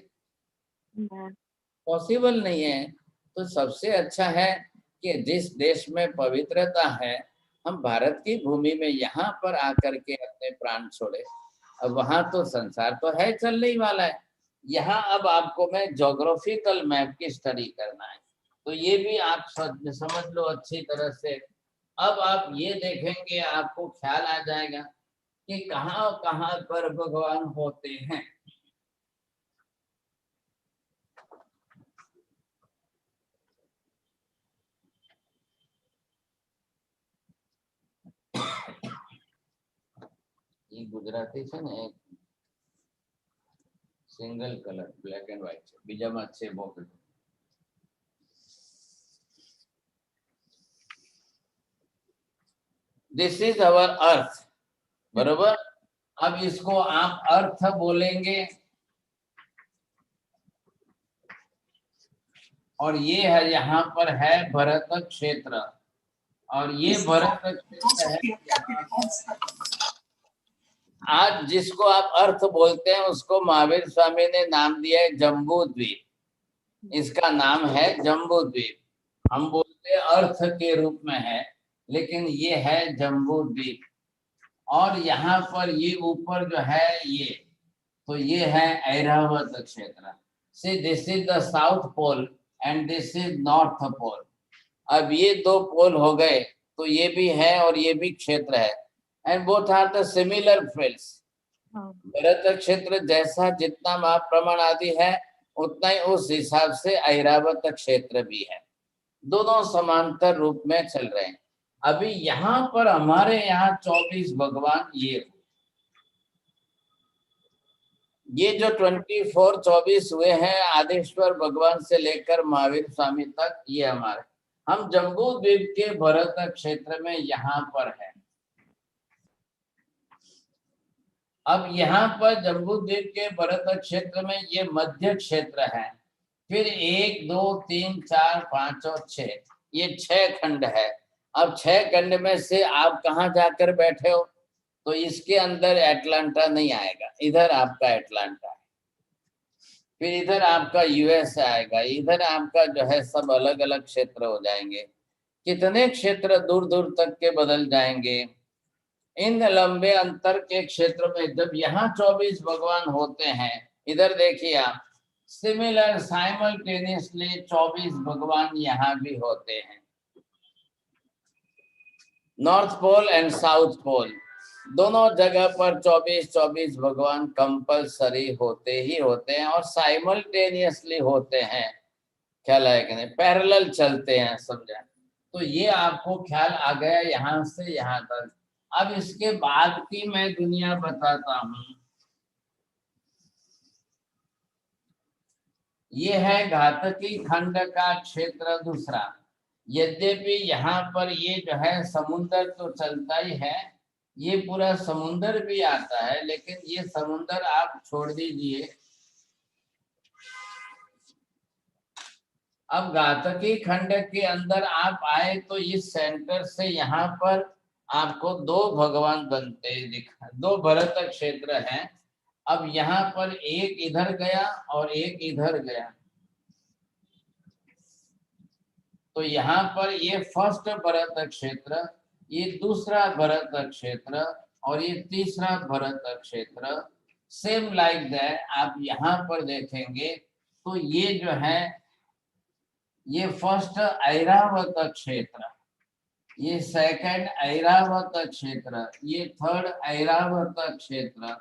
ના, पॉसिबल नहीं है। तो सबसे अच्छा है कि जिस देश में पवित्रता है, हम भारत की भूमि में यहाँ पर आकर के अपने प्राण छोड़े। अब वहां तो संसार तो है चलने ही वाला है, यहाँ अब आपको मैं ज्योग्राफिकल मैप की स्टडी करना है। तो ये भी आप समझ लो अच्छी तरह से। अब आप ये देखेंगे आपको ख्याल आ जाएगा कि कहाँ कहाँ पर भगवान होते हैं। ये गुजराती છે ને, એક single colour black and white છે, બીજામાં છે બોક્ડ। दिस इज अवर अर्थ, बरोबर? अब इसको आप अर्थ बोलेंगे और ये है यहाँ पर है भरत क्षेत्र और ये भरत क्षेत्र है। आज जिसको आप अर्थ बोलते हैं उसको महावीर स्वामी ने नाम दिया है जम्बू द्वीप। इसका नाम है जम्बू द्वीप। हम बोलते हैं अर्थ के रूप में है, लेकिन ये है जम्बू द्वीप। और यहाँ पर ये ऊपर जो है ये, तो ये है ऐरावत क्षेत्र। See this is the south pole and this is north pole. अब ये दो पोल हो गए, तो ये भी है और ये भी क्षेत्र है, and both are the similar fields. Bharat क्षेत्र जैसा जितना माप प्रमाण आदि है, उतना ही उस हिसाब से ऐरावत क्षेत्र भी है। दोनों समांतर रूप में चल रहे हैं। अभी यहाँ पर हमारे यहाँ 24 भगवान ये जो 24 हुए हैं आदिश्वर भगवान से लेकर महावीर स्वामी तक, ये हमारे, हम जम्बू द्वीप के भरत क्षेत्र में यहाँ पर है। अब यहाँ पर जम्बू द्वीप के भरत क्षेत्र में ये मध्य क्षेत्र है। फिर 1 2 3 4 5 और 6, ये 6 खंड है। अब 6 खंड में से आप कहाँ जाकर बैठे हो, तो इसके अंदर एटलांटा नहीं आएगा, इधर आपका एटलांटा है। फिर इधर आपका यूएस आएगा, इधर आपका जो है सब अलग अलग क्षेत्र हो जाएंगे। कितने क्षेत्र दूर दूर तक के बदल जाएंगे। इन लंबे अंतर के क्षेत्र में जब यहाँ 24 भगवान होते हैं, इधर देखिए आप, सिमिलर साइमल्टेनियसली 24 भगवान यहाँ भी होते हैं। North pole and south pole दोनों जगह पर 24 भगवान कंपलसरी होते ही होते हैं और साइमल्टेनियसली होते हैं। ख्याल है कि नहीं, पैरेलल चलते हैं, समझे। तो ये आपको ख्याल आ गया यहाँ से यहाँ तक। अब इसके बाद की मैं दुनिया बताता हूँ। ये है घातकी खंड का क्षेत्र दूसरा। यद्यपि यहाँ पर ये जो है समुद्र तो चलता ही है, ये पूरा समुद्र भी आता है, लेकिन ये समुद्र आप छोड़ दीजिए। अब घातकी खंड के अंदर आप आए तो इस सेंटर से यहाँ पर आपको 2 भगवान बनते दिखा, 2 भरत क्षेत्र हैं। अब यहाँ पर एक इधर गया और एक इधर गया, तो यहाँ पर ये फर्स्ट भरत क्षेत्र, ये दूसरा भरत क्षेत्र और ये तीसरा भरत क्षेत्र। सेम लाइक दैट आप यहाँ पर देखेंगे तो ये जो है ये फर्स्ट ऐरावत क्षेत्र, ये सेकंड ऐरावत क्षेत्र, ये थर्ड ऐरावत क्षेत्र।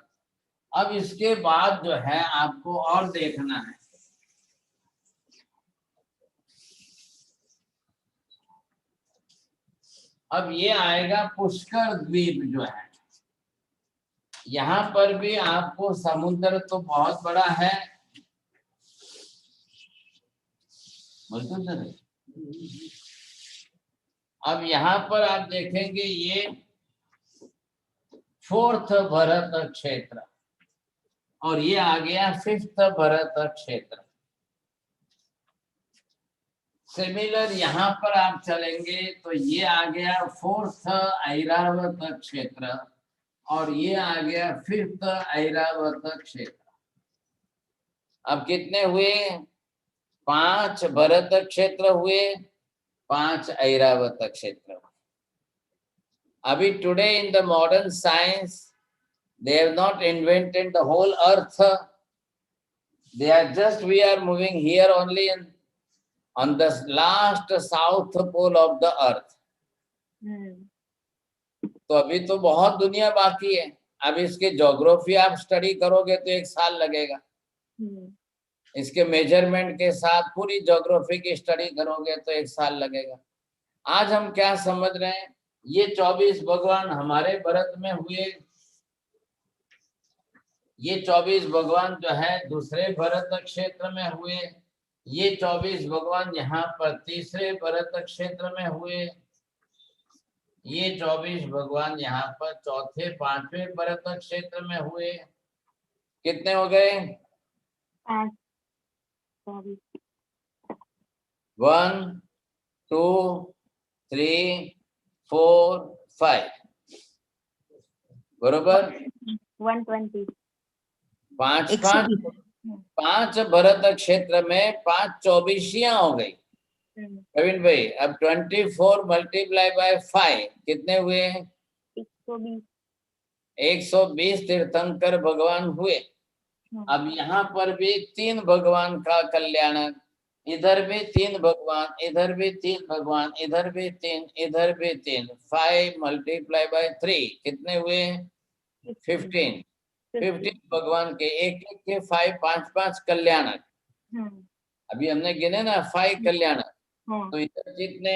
अब इसके बाद जो है आपको और देखना है, अब ये आएगा पुष्कर द्वीप जो है। यहाँ पर भी आपको समुद्र तो बहुत बड़ा है, अब यहाँ पर आप देखेंगे ये 4th भरत क्षेत्र और ये आ गया 5th भरत क्षेत्र। सिमिलर यहाँ पर आप चलेंगे तो ये आ गया 4th ऐरावत क्षेत्र और ये आ गया 5th ऐरावत क्षेत्र। अब कितने हुए? 5 भरत क्षेत्र हुए, 5 ऐरावत क्षेत्र। अभी today in the modern science they have not invented the whole earth, they are just, we are moving here only on the last south pole of the earth. तो अभी तो बहुत दुनिया बाकी है। अब इसके ज्योग्राफी आप स्टडी करोगे तो 1 साल लगेगा। इसके मेजरमेंट के साथ पूरी ज्योग्राफी की स्टडी करोगे तो 1 साल लगेगा। आज हम क्या समझ रहे हैं, ये 24 भगवान हमारे भरत में हुए, ये 24 भगवान जो है दूसरे भरत क्षेत्र में हुए, ये 24 भगवान यहाँ पर तीसरे भरत क्षेत्र में हुए, ये 24 भगवान यहाँ पर चौथे 5वें भरत क्षेत्र में हुए। कितने हो गए? 1 2 3 4, 5 बरोबर। 120 पांच पांच भरत क्षेत्र में 5 24 हो गई प्रवीण भाई। अब 24 मल्टीप्लाई बाय 5 कितने हुए? 120 120 तीर्थंकर भगवान हुए। अब यहाँ पर भी 3 भगवान का कल्याण, इधर भी 3 भगवान, इधर भी 3 भगवान, इधर भी 3, इधर भी 3। 5 मल्टीप्लाई बाय 3 कितने हुए? 15। 15 भगवान के एक एक के 5 5 5 कल्याणक। अभी हमने गिने ना 5 कल्याणक, तो इधर कितने?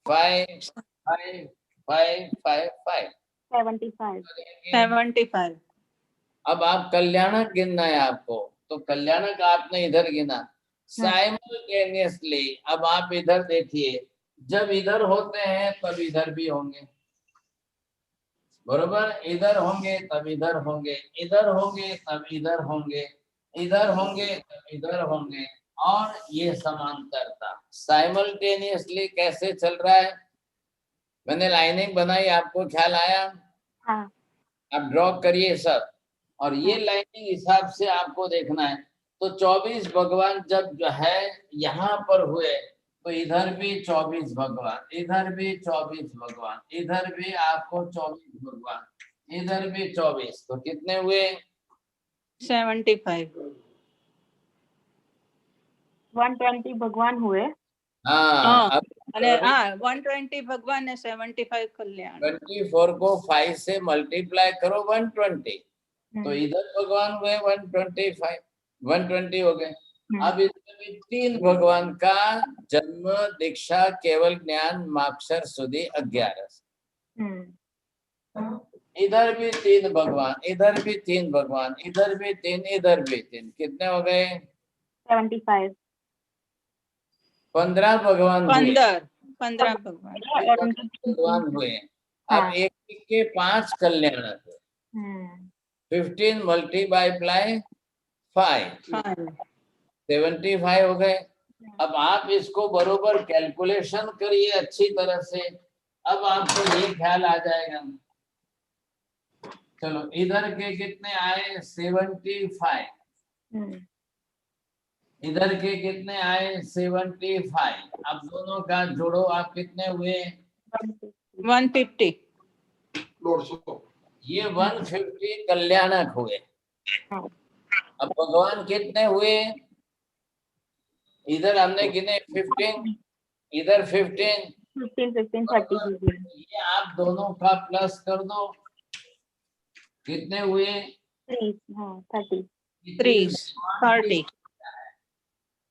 5 5 5 5 5 75 75 अब आप कल्याणक गिनना है आपको, तो कल्याणक आपने इधर गिना साइमल्टेनियसली। अब आप इधर देखिए, जब इधर होते हैं तब इधर भी होंगे, बरोबर। इधर होंगे तब इधर होंगे, इधर होंगे तब इधर होंगे, इधर होंगे तब इधर होंगे, और ये समांतरता साइमल्टेनियसली कैसे चल रहा है। मैंने लाइनिंग बनाई, आपको ख्याल आया? हाँ। आप ड्रॉ करिए सब, और ये लाइनिंग हिसाब से आपको देखना है। तो 24 भगवान जब जो है यहाँ पर हुए, तो इधर भी 24 भगवान, इधर भी 24 भगवान, इधर भी आपको 24 भगवान, इधर भी 24, तो कितने हुए? 75 120 भगवान हुए। हाँ। अब અને હા 120 ભગવાન ને 75 કલ્યાણ 24 को 5 से मल्टीप्लाई करो 120, तो इधर भगवान हुए 125, 120 हो गए। अब इसमें भी 3 भगवान का जन्म, दीक्षा, केवल ज्ञान, माक्षर सुधी 11। इधर भी 3 भगवान, इधर भी 3 भगवान, इधर भी 3, इधर भी 3, कितने हो गए? 75 15 भगवान हुए। 15 ભગવાન भगवान हुए। अब एक एक के 5 कल्याण थे। 15 मल्टीप्लाई 5 75 हो गए। अब आप इसको बरोबर कैलकुलेशन करिए अच्छी तरह से, अब आपको ये ख्याल आ जाएगा। चलो इधर के कितने आए? 75, इधर के कितने आए? 75। अब दोनों का जोड़ो, आप कितने हुए? 150 ये 150 कल्याणक हुए। अब भगवान कितने हुए? इधर हमने गिने 15, इधर 15, 15 ये आप दोनों का प्लस कर दो, कितने हुए? 30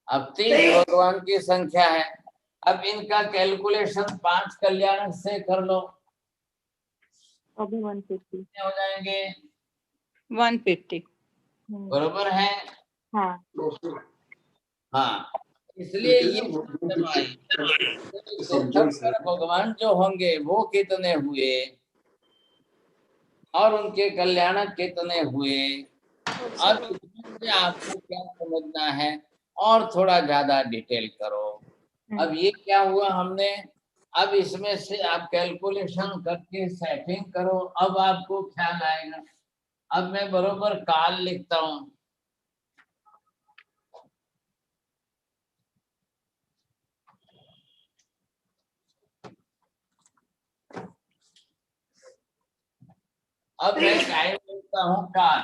अब 3 भगवान की संख्या है। अब इनका कैलकुलेशन 5 कल्याणक से कर लो, अभी 150 कितने हो जाएंगे? 150 बरोबर है? हाँ। हाँ, इसलिए ये तीर्थंकर भगवान जो होंगे वो कितने हुए और उनके कल्याणक कितने हुए। अब इसमें से आपको क्या समझना है, और थोड़ा ज्यादा डिटेल करो। अब ये क्या हुआ हमने, अब इसमें से आप कैलकुलेशन करके सेटिंग करो, अब आपको ख्याल आएगा। अब मैं बरोबर काल लिखता हूं, अब मैं टाइम लिखता हूं काल।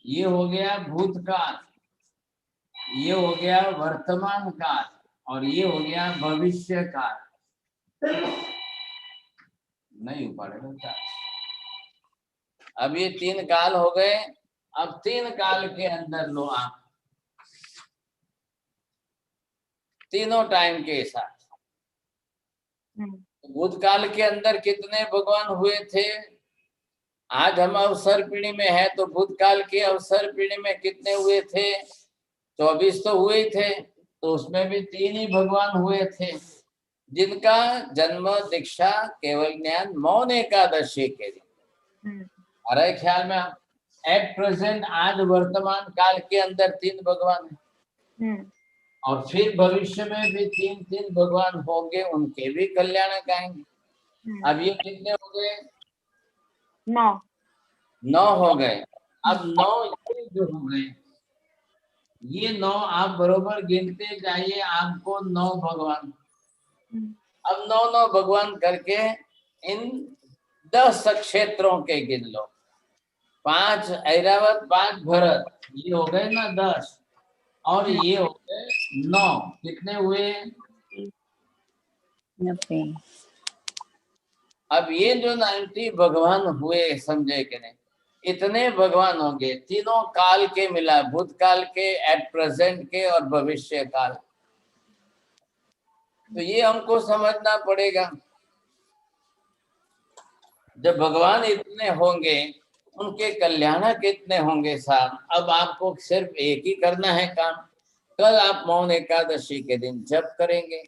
ये हो गया भूतकाल, ये हो गया वर्तमान काल, और ये हो गया भविष्य काल। नहीं पड़ेगा। अब ये 3 काल हो गए। अब 3 काल के अंदर लो आप तीनों टाइम के साथ। भूतकाल के अंदर कितने भगवान हुए थे? आज हम अवसर पीढ़ी में है, तो भूतकाल के अवसर पीढ़ी में कितने हुए थे? 24 तो हुए ही थे, तो उसमें भी 3 ही भगवान हुए थे, जिनका जन्म, दीक्षा, केवल ज्ञान, मौन एकादशी के दिन। आ रहा है ख्याल में? एट प्रेजेंट आज वर्तमान काल के अंदर 3 भगवान हैं और फिर भविष्य में भी 3 भगवान होंगे, उनके भी कल्याण गाएंगे। अब ये कितने हो गए? 9 हो गए। अब 9 ये जो हो गए, ये 9 आप बरोबर गिनते जाइए, आपको 9 भगवान। अब 9 भगवान करके इन 10 क्षेत्रों के गिन लो। 5 ऐरावत, 5 भरत, ये हो गए ना 10, और ये हो गए 9। कितने हुए? 90। अब ये जो 90 भगवान हुए, समझे कि नहीं? इतने भगवान होंगे तीनों काल के मिला, भूतकाल के, एट प्रेजेंट के और भविष्य काल। तो ये हमको समझना पड़ेगा। जब भगवान इतने होंगे, उनके कल्याण कितने होंगे साहब। अब आपको सिर्फ एक ही करना है काम। कल आप मौन एकादशी के दिन जप करेंगे।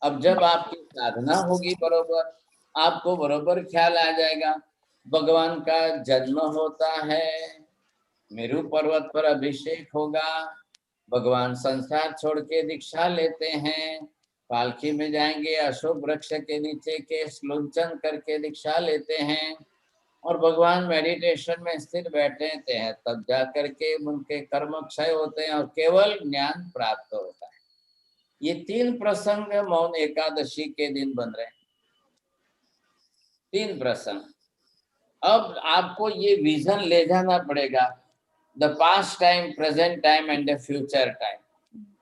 अब जब आपकी साधना होगी बरोबर, आपको बरोबर ख्याल आ जाएगा भगवान का जन्म होता है, मेरू पर्वत पर अभिषेक होगा, भगवान संसार छोड़ के दीक्षा लेते हैं, पालकी में जाएंगे, अशोक वृक्ष के नीचे केश लुंचन करके दीक्षा लेते हैं, और भगवान मेडिटेशन में स्थिर बैठते हैं, तब जाकर के उनके कर्म क्षय होते हैं और केवल ज्ञान प्राप्त होता है। ये 3 प्रसंग मौन एकादशी के दिन बन रहे हैं। 3 प्रसंग। अब आपको ये विजन ले जाना पड़ेगा, the past time, present time and the future time.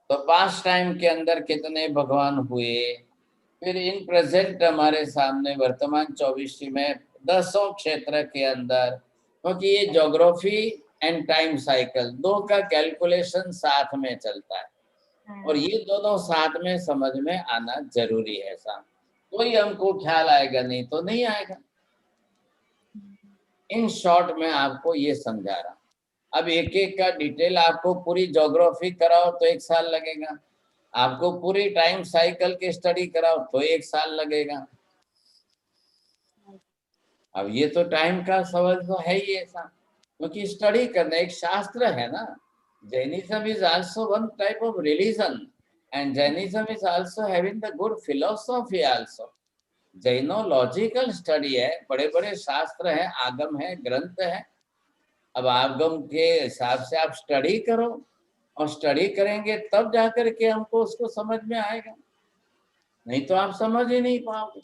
तो पास्ट टाइम के अंदर कितने भगवान हुए, फिर इन प्रेजेंट हमारे सामने वर्तमान 24 में 10 क्षेत्र के अंदर, क्योंकि ये ज्योग्राफी एंड टाइम साइकिल 2 का कैलकुलेशन साथ में चलता है, और ये दोनों साथ में समझ में आना जरूरी है साहब। कोई हमको ख्याल आएगा नहीं तो नहीं आएगा। इन शॉर्ट में आपको ये समझा रहा। अब एक एक का डिटेल, आपको पूरी ज्योग्राफी कराओ तो 1 साल लगेगा, आपको पूरी टाइम साइकिल की स्टडी कराओ तो 1 साल लगेगा। अब ये तो टाइम का सवाल तो है ही ऐसा, क्योंकि स्टडी करना एक शास्त्र है ना। Jainism is also one type of religion, and Jainism is also having the good philosophy also. Jainological study है, बड़े बड़े शास्त्र है, आगम है, ग्रंथ है। अब आगम के हिसाब से आप स्टडी करो, और स्टडी करेंगे तब जाकर के हमको उसको समझ में आएगा, नहीं तो आप समझ ही नहीं पाओगे।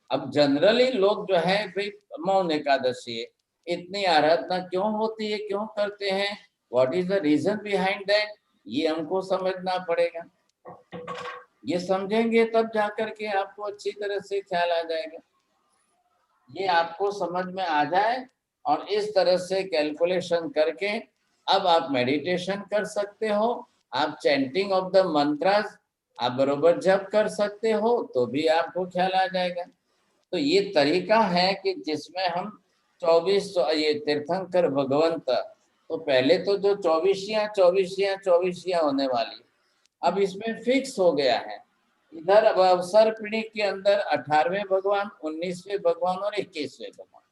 अब जनरली लोग जो है भाई मौन एकादशी है, इतनी आराधना क्यों होती है, क्यों करते हैं, what is the reason behind that, ये हमको समझना पड़ेगा। ये समझेंगे तब जाकर के आपको अच्छी तरह से ख्याल आ जाएगा। ये आपको समझ में आ जाए और इस तरह से कैलकुलेशन करके अब आप मेडिटेशन कर सकते हो, आप चैंटिंग ऑफ द मंत्रास आप बरोबर जप कर सकते हो, तो भी आपको ख्याल आ जाएगा। तो ये तरीका है कि जिसमें हम 24 ये तीर्थंकर भगवंत, तो पहले तो जो 24 होने वाली, अब इसमें फिक्स हो गया है। इधर अब अवसर पीढ़ी के अंदर 18वें भगवान, 19वें भगवान और 21वें भगवान।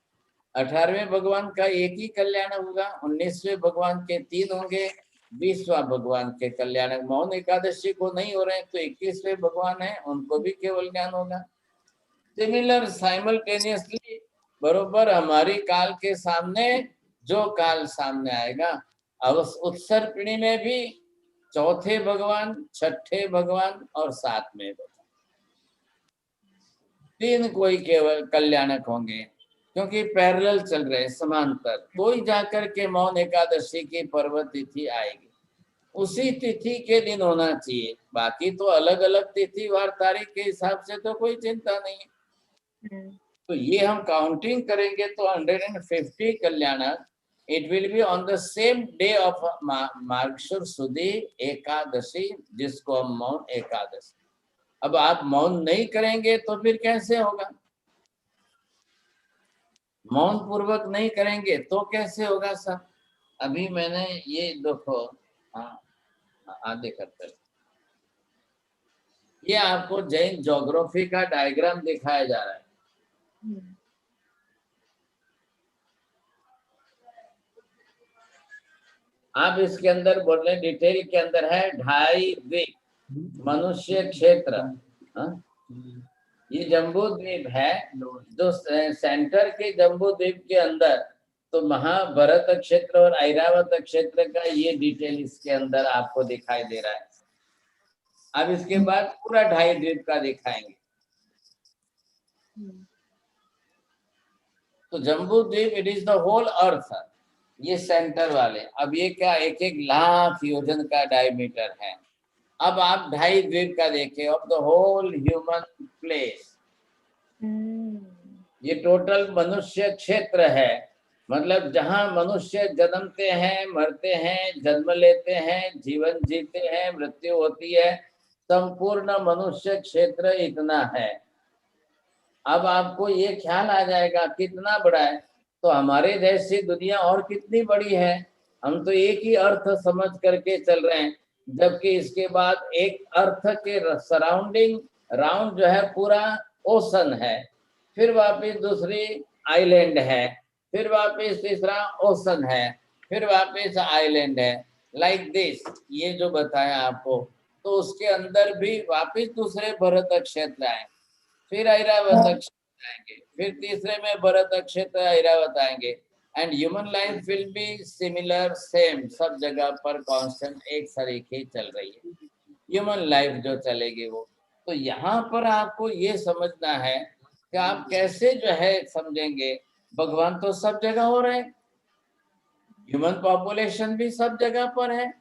18वें भगवान का एक ही कल्याण होगा, 19वें भगवान के 3 होंगे, 20वां भगवान के कल्याण मौन एकादशी को नहीं हो रहे हैं, तो 21वें भगवान है, उनको भी केवल ज्ञान होगा। सिमिलर साइमल्टेनियसली बरोबर हमारी काल के सामने जो काल सामने आएगा, अब उत्सर पीढ़ी में भी 4थे भगवान, 6ठे भगवान और 7वें भगवान, 3 कोई केवल कल्याणक होंगे, क्योंकि पैरेलल चल रहे हैं, समांतर। कोई जाकर के मौन एकादशी की पर्व तिथि आएगी, उसी तिथि के दिन होना चाहिए, बाकी तो अलग अलग तिथि वार तारीख के हिसाब से तो कोई चिंता नहीं है। तो ये हम काउंटिंग करेंगे तो 150 कल्याणक, it will be on the same day of Margashirsha शुद्धि एकादशी, जिसको हम मौन एकादशी। अब आप मौन नहीं करेंगे तो फिर कैसे होगा, मौन पूर्वक नहीं करेंगे तो कैसे होगा सर। अभी मैंने ये देखो, आधे करते, ये आपको जैन ज्योग्राफी का डायग्राम दिखाया जा रहा है। आप इसके अंदर बोल रहे हैं, डिटेल के अंदर है 2.5 द्वीप मनुष्य क्षेत्र। हाँ? ये जम्बू द्वीप है, जो सेंटर के जम्बू द्वीप के अंदर तो महाभारत क्षेत्र और ऐरावत क्षेत्र का ये डिटेल इसके अंदर आपको दिखाई दे रहा है। अब इसके बाद पूरा 2.5 द्वीप का दिखाएंगे। तो Jambu Dweep it is the whole earth, ये सेंटर वाले। अब ये क्या 1-1 लाख योजन का डायमीटर है। अब आप 2.5 द्वीप का देखिए, of the whole human place, ये टोटल मनुष्य क्षेत्र है। मतलब जहां मनुष्य जन्मते हैं, मरते हैं, जन्म लेते हैं, जीवन जीते हैं, मृत्यु होती है, संपूर्ण मनुष्य क्षेत्र इतना है। अब आपको ये ख्याल आ जाएगा कितना बड़ा है। तो हमारे जैसी दुनिया और कितनी बड़ी है। हम तो एक ही अर्थ समझ करके चल रहे हैं, जबकि इसके बाद एक अर्थ के सराउंडिंग राउंड जो है पूरा ओशन है, फिर वापस दूसरी आइलैंड है, फिर वापस तीसरा ओशन है, फिर वापस आइलैंड है, लाइक दिस। ये जो बताया आपको, तो उसके अंदर भी वापस दूसरे भरत क्षेत्र आए, फिर ऐरावत क्षेत्र आएंगे, फिर तीसरे में भरत क्षेत्र ऐरावत आएंगे। And human life will be similar, same, सब जगह पर कांस्टेंट एक तरीके चल रही है ह्यूमन लाइफ जो चलेगी वो। तो यहाँ पर आपको ये समझना है कि आप कैसे जो है समझेंगे, भगवान तो सब जगह हो रहे हैं, ह्यूमन पॉपुलेशन भी सब जगह पर है,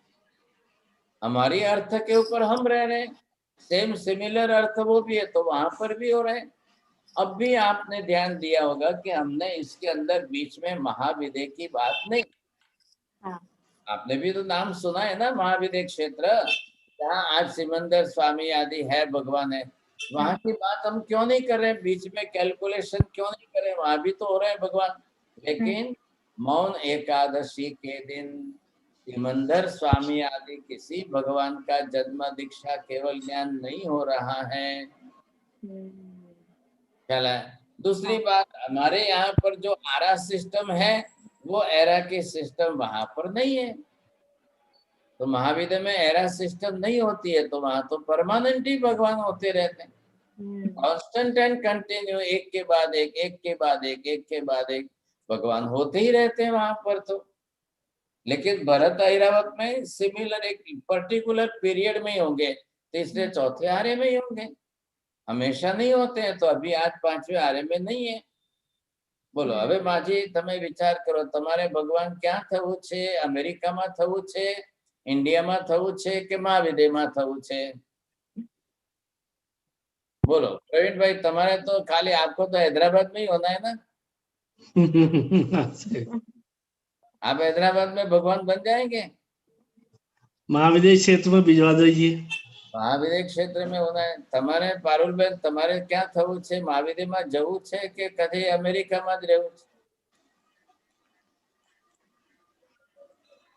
हमारी अर्थ के ऊपर हम रह रहे हैं, सेम सिमिलर अर्थ वो भी है, तो वहां पर भी हो रहे हैं। अब भी आपने ध्यान दिया होगा कि हमने इसके अंदर बीच में महाविदय की बात नहीं। हाँ। आपने भी तो नाम सुना है ना, महाविदय क्षेत्र, जहाँ आज सिमंदर स्वामी आदि है, भगवान है, वहां की बात हम क्यों नहीं कर रहे हैं, बीच में कैलकुलेशन क्यों नहीं कर रहे हैं, वहां भी तो हो रहे हैं भगवान। लेकिन मौन एकादशी के दिन सिमंदर स्वामी आदि किसी भगवान का जन्म दीक्षा केवल ज्ञान नहीं हो रहा है। चला। दूसरी बात, हमारे यहाँ पर जो आरा सिस्टम है वो एरा के सिस्टम वहां पर नहीं है। तो महाविद्या में एरा सिस्टम नहीं होती है, तो वहां तो परमानेंट ही भगवान होते रहते हैं, कांस्टेंट एंड कंटिन्यू, एक के बाद एक, एक के बाद एक, एक के बाद एक भगवान होते ही रहते हैं वहां पर तो। लेकिन भरत ऐरावत में सिमिलर एक पर्टिकुलर पीरियड में ही होंगे, तीसरे चौथे आरे में ही होंगे, हमेशा नहीं होते हैं। तो अभी आज 5वें आरे में नहीं है। बोलो હવે માજી તમે વિચાર કરો, તમારે ભગવાન ક્યાં થવું છે, અમેરિકામાં થવું છે, ઇન્ડિયામાં થવું છે કે મહાવિદ્યમાં થવું છે? બોલો પ્રવીણ ભાઈ, તમારે તો ખાલી आपको तो हैदराबाद में ही होना है ना। आप हैदराबाद में भगवान बन जाएंगे? महाविद्य क्षेत्र में भिजवा दीजिए। महाविद्य क्षेत्र में होना है। તમારે પારુલબેન, તમારે ક્યાં થવું છે, મહાવિદ્યમાં જવું છે કે કદી અમેરિકામાં જ રહેવું છે?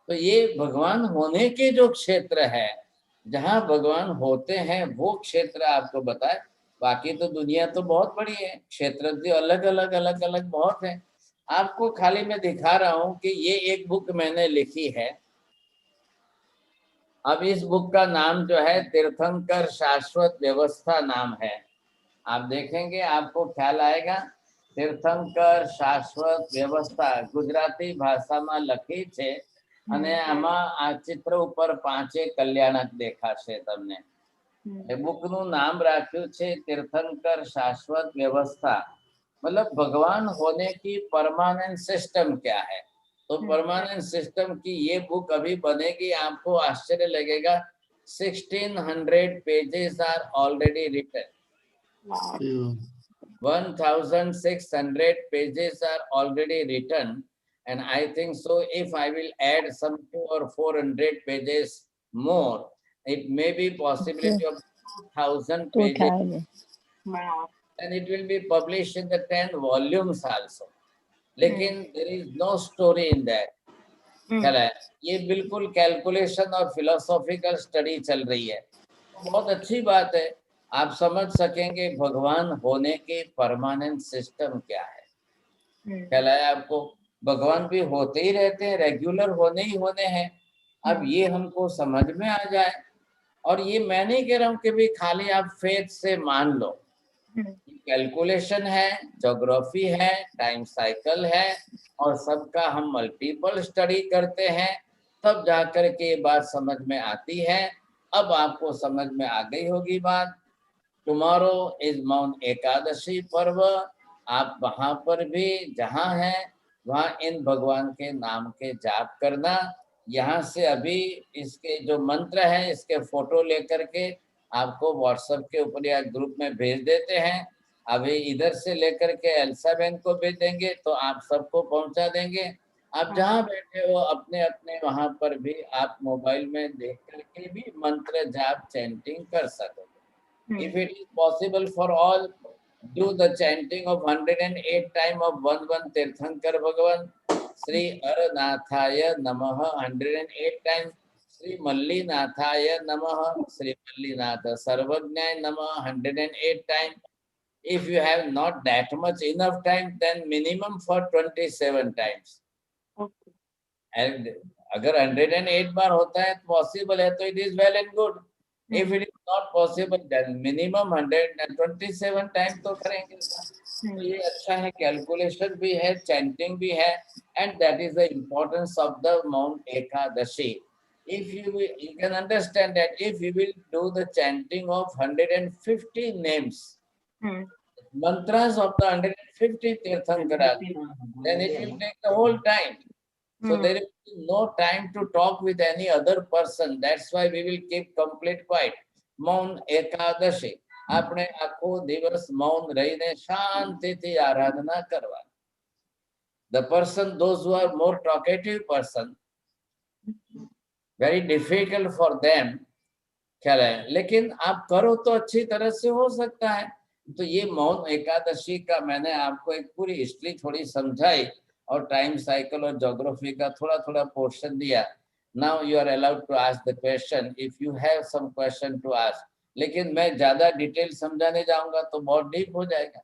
तो ये भगवान होने के जो क्षेत्र है, जहाँ भगवान होते हैं वो क्षेत्र आपको बताए। बाकी तो दुनिया तो बहुत बड़ी है, क्षेत्र भी अलग अलग अलग अलग बहुत है। आपको खाली मैं दिखा रहा हूँ कि ये एक बुक मैंने लिखी है। अब इस बुक का नाम जो है तीर्थंकर शाश्वत व्यवस्था नाम है। आप देखेंगे आपको ख्याल आएगा। तीर्थंकर शाश्वत व्यवस्था गुजराती भाषाમાં લખી છે અને આમાં આ ચિત્ર ઉપર 5 કલ્યાણક દેખાશે તમને। એ બુકનું નામ રાખ્યું છે तीर्थंकर शाश्वत व्यवस्था। मतलब भगवान होने की परमानेंट सिस्टम क्या है। तो परमानेंट सिस्टम की ये बुक अभी बनेगी, आपको आश्चर्य लगेगा। 1600 pages are already written. 1600 pages are already written, and I think so if I will add some 200 or 400 pages more, it may be possibility of 2000 pages, and it will be published in the 10 volumes also. लेकिन there is no story in that। चला, ये बिल्कुल calculation और philosophical study चल रही है। बहुत अच्छी बात है, आप समझ सकेंगे भगवान होने के परमानेंट सिस्टम क्या है। ख्याल है आपको? भगवान भी होते ही रहते हैं, रेगुलर होने ही होने हैं। अब ये हमको समझ में आ जाए, और ये मैं नहीं कह रहा हूँ कि भाई खाली आप फेथ से मान लो, कैलकुलेशन है, ज्योग्राफी है, टाइम साइकिल है, और सबका हम मल्टीपल स्टडी करते हैं, तब जाकर के ये बात समझ में आती है। अब आपको समझ में आ गई होगी बात। टुमारो इज मौन एकादशी पर्व। आप वहां पर भी जहां हैं वहां इन भगवान के नाम के जाप करना। यहाँ से अभी इसके जो मंत्र हैं इसके फोटो लेकर के आपको व्हाट्सएप के ऊपर या ग्रुप में भेज देते हैं। अभी इधर से लेकर के एल्सा बहन को भेज देंगे तो आप सबको पहुंचा देंगे। आप जहाँ बैठे हो अपने अपने वहां पर भी आप मोबाइल में देख करके भी मंत्र जाप चैंटिंग कर सकोगे। If it is possible for all, do the chanting of 108 time of one Tirthankar Bhagavan. Sri Aranathaya Namaha 108 times. Sri Mallinathaya Namaha. Sri Mallinatha Sarvajnaya Namaha 108 times. If you have not that much enough time, then minimum for 27 times. Okay. And अगर 108 बार होता है possible है तो it is well and good. If it is not possible, then minimum 127 times तो करेंगे। तो ये अच्छा है, कैलकुलेशन भी है, चैंटिंग भी है, and that is the importance of the Mount Ekadashi. If you can understand that if you will do the chanting of 150 names, mantras of the 150 Tirthankaras, then it will take the whole time. So there is no time to talk with any other person. That's why we will keep complete quiet. मौन एकादशी આપણે આખો દિવસ મૌન રહીને શાંતિથી આરાધના કરવા. The person, those who are more talkative person, very difficult for them. ख्याल है, लेकिन आप करो तो अच्छी तरह से हो सकता है। तो ये मौन एकादशी का मैंने आपको एक पूरी हिस्ट्री थोड़ी समझाई और टाइम साइकिल और ज्योग्राफी का थोड़ा थोड़ा पोर्शन दिया। Now you are allowed to ask the question if you have some question to ask. लेकिन मैं ज्यादा डिटेल समझाने जाऊंगा तो बहुत डीप हो जाएगा।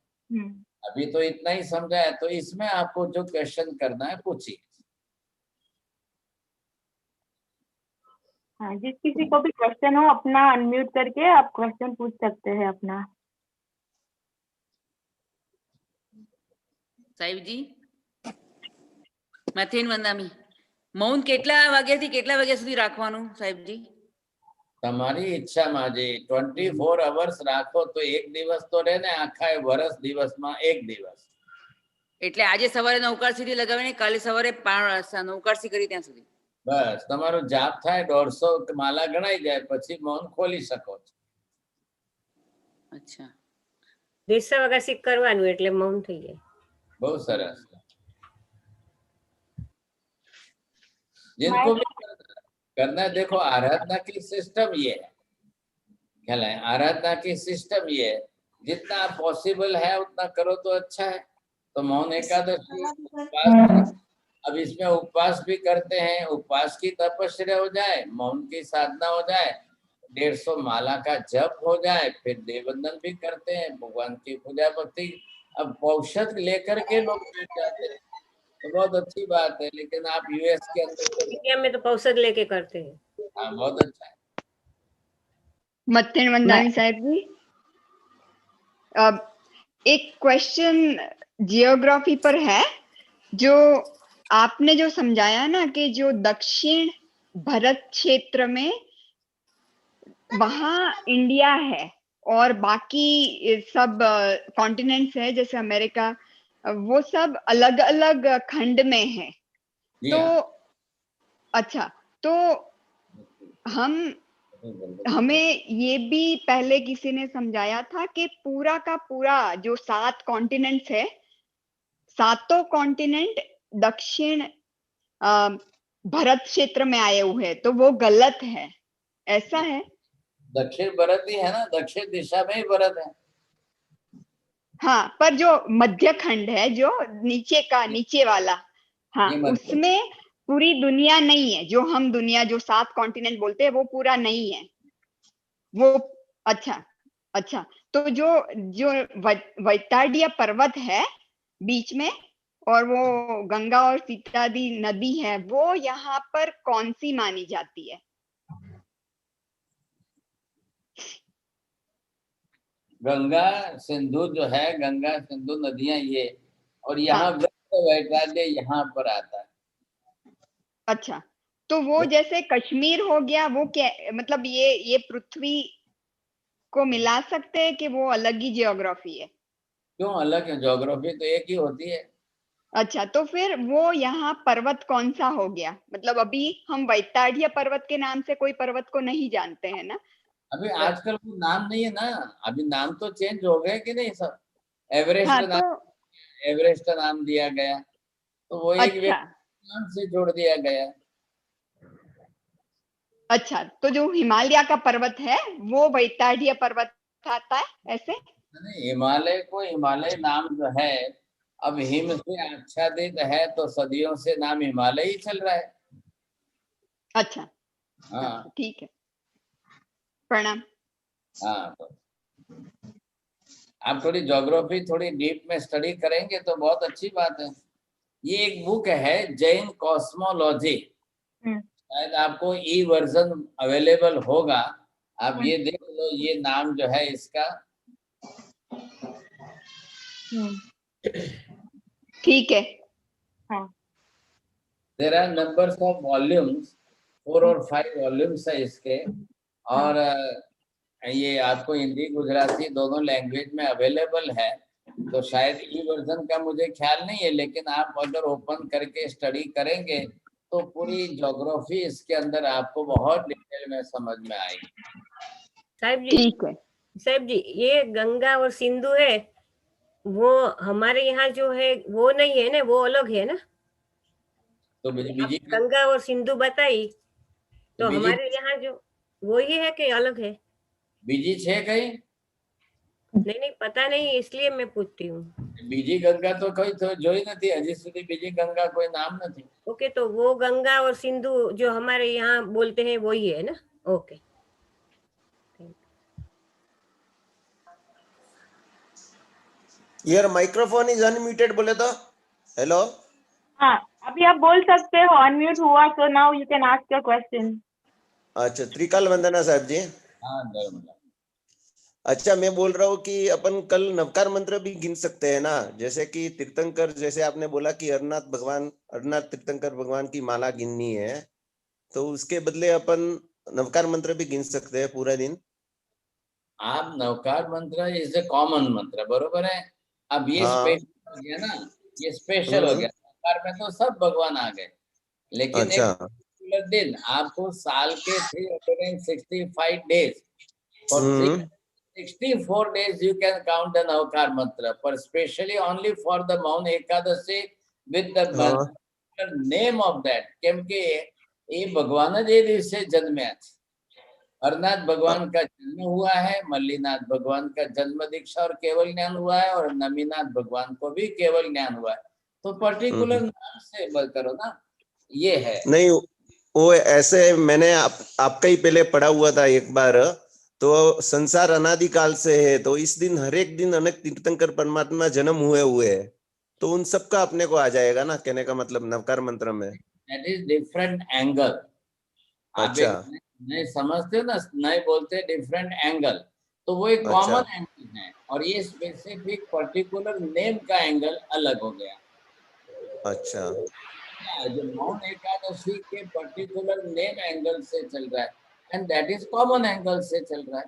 अभी तो इतना ही समझाया, तो इसमें आपको जो क्वेश्चन करना है पूछिए। हाँ, जिस किसी को भी क्वेश्चन हो अपना अनम्यूट करके आप क्वेश्चन पूछ सकते हैं अपना। સાહેબજી મથેન વંદામી મૌન કેટલા વાગ્યાથી કેટલા વાગ્યા સુધી રાખવાનું સાહેબજી? તમારી ઈચ્છા માજી 24 અવર્સ રાખો તો એક દિવસ તો રહે ને, આખા વર્ષ દિવસમાં એક દિવસ। એટલે આજે સવારે નૌકારસીથી લગાવીને કાલે સવારે નૌકારસી કરી ત્યાં સુધી બસ તમારો જાપ થાય 150 માલા ગણાઈ જાય પછી મૌન ખોલી શકો છો। અચ્છા, 200 વાગ્યા કરવાનું એટલે મૌન થઈ જાય। બહુ સરસ। जिनको भी करना है, देखो आराधना की सिस्टम ये है, ख्याल है, आराधना की सिस्टम ये है, जितना पॉसिबल है उतना करो तो अच्छा है। तो मौन एकादशी उपवास, अब इसमें उपवास भी करते हैं, उपवास की तपस्या हो जाए, मौन की साधना हो जाए, 150 माला का जप हो जाए, फिर देवबंदन भी करते हैं, भगवान की पूजा भक्ति। अब औषध लेकर के लोग बैठ जाते हैं तो बहुत अच्छी बात है, लेकिन आप यूएस के अंदर इंडिया में तो औषध लेके करते हैं। हाँ, बहुत अच्छा है। मत्थन वंदानी साहब जी, एक क्वेश्चन जियोग्राफी पर है। जो आपने जो समझाया ना कि जो दक्षिण भारत क्षेत्र में वहां इंडिया है और बाकी सब कॉन्टिनेंट्स है जैसे अमेरिका, वो सब अलग अलग खंड में है। तो अच्छा, तो हमें ये भी पहले किसी ने समझाया था कि पूरा का पूरा जो 7 कॉन्टिनेंट्स है, सातों कॉन्टिनेंट दक्षिण भारत क्षेत्र में आए हुए हैं, तो वो गलत है, ऐसा है? दक्षिण भारत ही है ना, दक्षिण दिशा में ही भारत है। हाँ, पर जो मध्य खंड है, जो नीचे वाला, हाँ, उसमें पूरी दुनिया नहीं है। जो हम दुनिया, जो 7 कॉन्टिनेंट बोलते हैं, वो पूरा नहीं है वो। अच्छा, तो जो वैताड़ीय पर्वत है बीच में, और वो गंगा और सीतादी नदी है, वो यहाँ पर कौन सी मानी जाती है? गंगा सिंधु जो है, गंगा सिंधु नदियां ये, और यहाँ हाँ। वैतरण्य यहाँ पर आता है। अच्छा, तो वो जैसे कश्मीर हो गया, वो क्या मतलब ये पृथ्वी को मिला सकते हैं कि वो अलग ही जियोग्राफी है? क्यों अलग है? ज्योग्राफी तो एक ही होती है। अच्छा, तो फिर वो यहाँ पर्वत कौन सा हो गया? मतलब अभी हम वैताढ़्य पर्वत के नाम से कोई पर्वत को नहीं जानते हैं ना? अभी आजकल कोई नाम नहीं है ना, अभी नाम तो चेंज हो गए कि नहीं सब। एवरेस्ट हाँ, नाम, तो एवरेस्ट नाम दिया गया, तो वो एक अच्छा व्यक्ति नाम से जोड़ दिया गया। अच्छा, तो जो हिमालय का पर्वत है वो वैताढ़्य पर्वत आता है ऐसे? नहीं, हिमालय को हिमालय नाम जो है, अब हिम से आच्छादित है तो सदियों से नाम हिमालय ही चल रहा है। अच्छा, हाँ ठीक है, प्रणाम। हाँ। तो आप थोड़ी ज्योग्राफी थोड़ी डीप में स्टडी करेंगे तो बहुत अच्छी बात है। ये एक बुक है जैन कॉस्मोलॉजी, शायद आपको ई वर्जन अवेलेबल होगा, आप ये देख लो, ये नाम जो है इसका। ठीक है। हाँ। There are numbers of volumes, 4 और 5 वॉल्यूम्स है इसके, और ये आपको हिंदी गुजराती दोनों लैंग्वेज में अवेलेबल है। तो शायद ई वर्जन का मुझे ख्याल नहीं है, लेकिन आप अगर ओपन करके स्टडी करेंगे तो पूरी ज्योग्राफी इसके अंदर आपको बहुत डिटेल में समझ में आएगी। ठीक है। साहब जी, ये गंगा और सिंधु है, वो हमारे यहाँ जो है वो नहीं है ना, वो अलग है ना? तो बीजी गंगा और सिंधु बताई, तो बीजी हमारे यहाँ जो वो ही है कि अलग है? बीजी छे कहीं नहीं पता नहीं, इसलिए मैं पूछती हूँ। बीजी गंगा तो कोई तो जोई નથી, હજી સુધી બીજી ગંગા કોઈ નામ નથી। ओके, तो वो गंगा और सिंधु जो हमारे यहाँ बोलते हैं वही है ना? Okay. Your microphone is unmuted बोले तो। हेलो। हाँ, अभी आप बोल सकते हो, अनम्यूट हुआ, तो now you can ask your question. अच्छा, त्रिकाल वंदना साहब जी। हाँ धर्म। अच्छा, मैं बोल रहा हूँ कि अपन कल नवकार मंत्र भी गिन सकते हैं ना, जैसे कि तीर्थंकर, जैसे आपने बोला कि अरनाथ तीर्थंकर भगवान की माला गिननी है, तो उसके बदले अपन नवकार मंत्र भी गिन सकते हैं पूरा दिन। आप नवकार मंत्र इज ए कॉमन मंत्र, बरोबर है। अब ये हाँ। स्पेशल हो गया ना, ये स्पेशल हो गया। नवकार में तो सब भगवान आ गए, लेकिन अच्छा। एक पर्टिकुलर दिन आपको साल के 365 days for 364 days you can count the Navkar mantra, but specially only for the Maun Ekadasi with the name of that, કેમ કે એ ભગવાન જ એ દિવસે જન્મ્યા છે। हरनाथ भगवान का जन्म हुआ है, मल्लीनाथ भगवान का जन्म दीक्षा और केवल ज्ञान हुआ है, और नमीनाथ भगवान को भी केवल ज्ञान हुआ है। तो पर्टिकुलर नाम से करो ना, ये है। नहीं, वो ऐसे मैंने आपका ही पहले पढ़ा हुआ था एक बार, तो संसार अनादिकाल से है, तो इस दिन हर एक दिन अनेक तीर्थंकर परमात्मा जन्म हुए हैं, तो उन सब का अपने को आ जाएगा ना, कहने का मतलब नवकार मंत्र में। That is different angle. अच्छा। आप नहीं समझते हो ना, नहीं बोलते डिफरेंट एंगल, तो वो एक कॉमन एंगल है, और ये स्पेसिफिक पर्टिकुलर नेम का एंगल अलग हो गया। अच्छा। जो मौन एकादशी के पर्टिकुलर नेम एंगल से चल रहा है, and that is common angle से चल रहा है।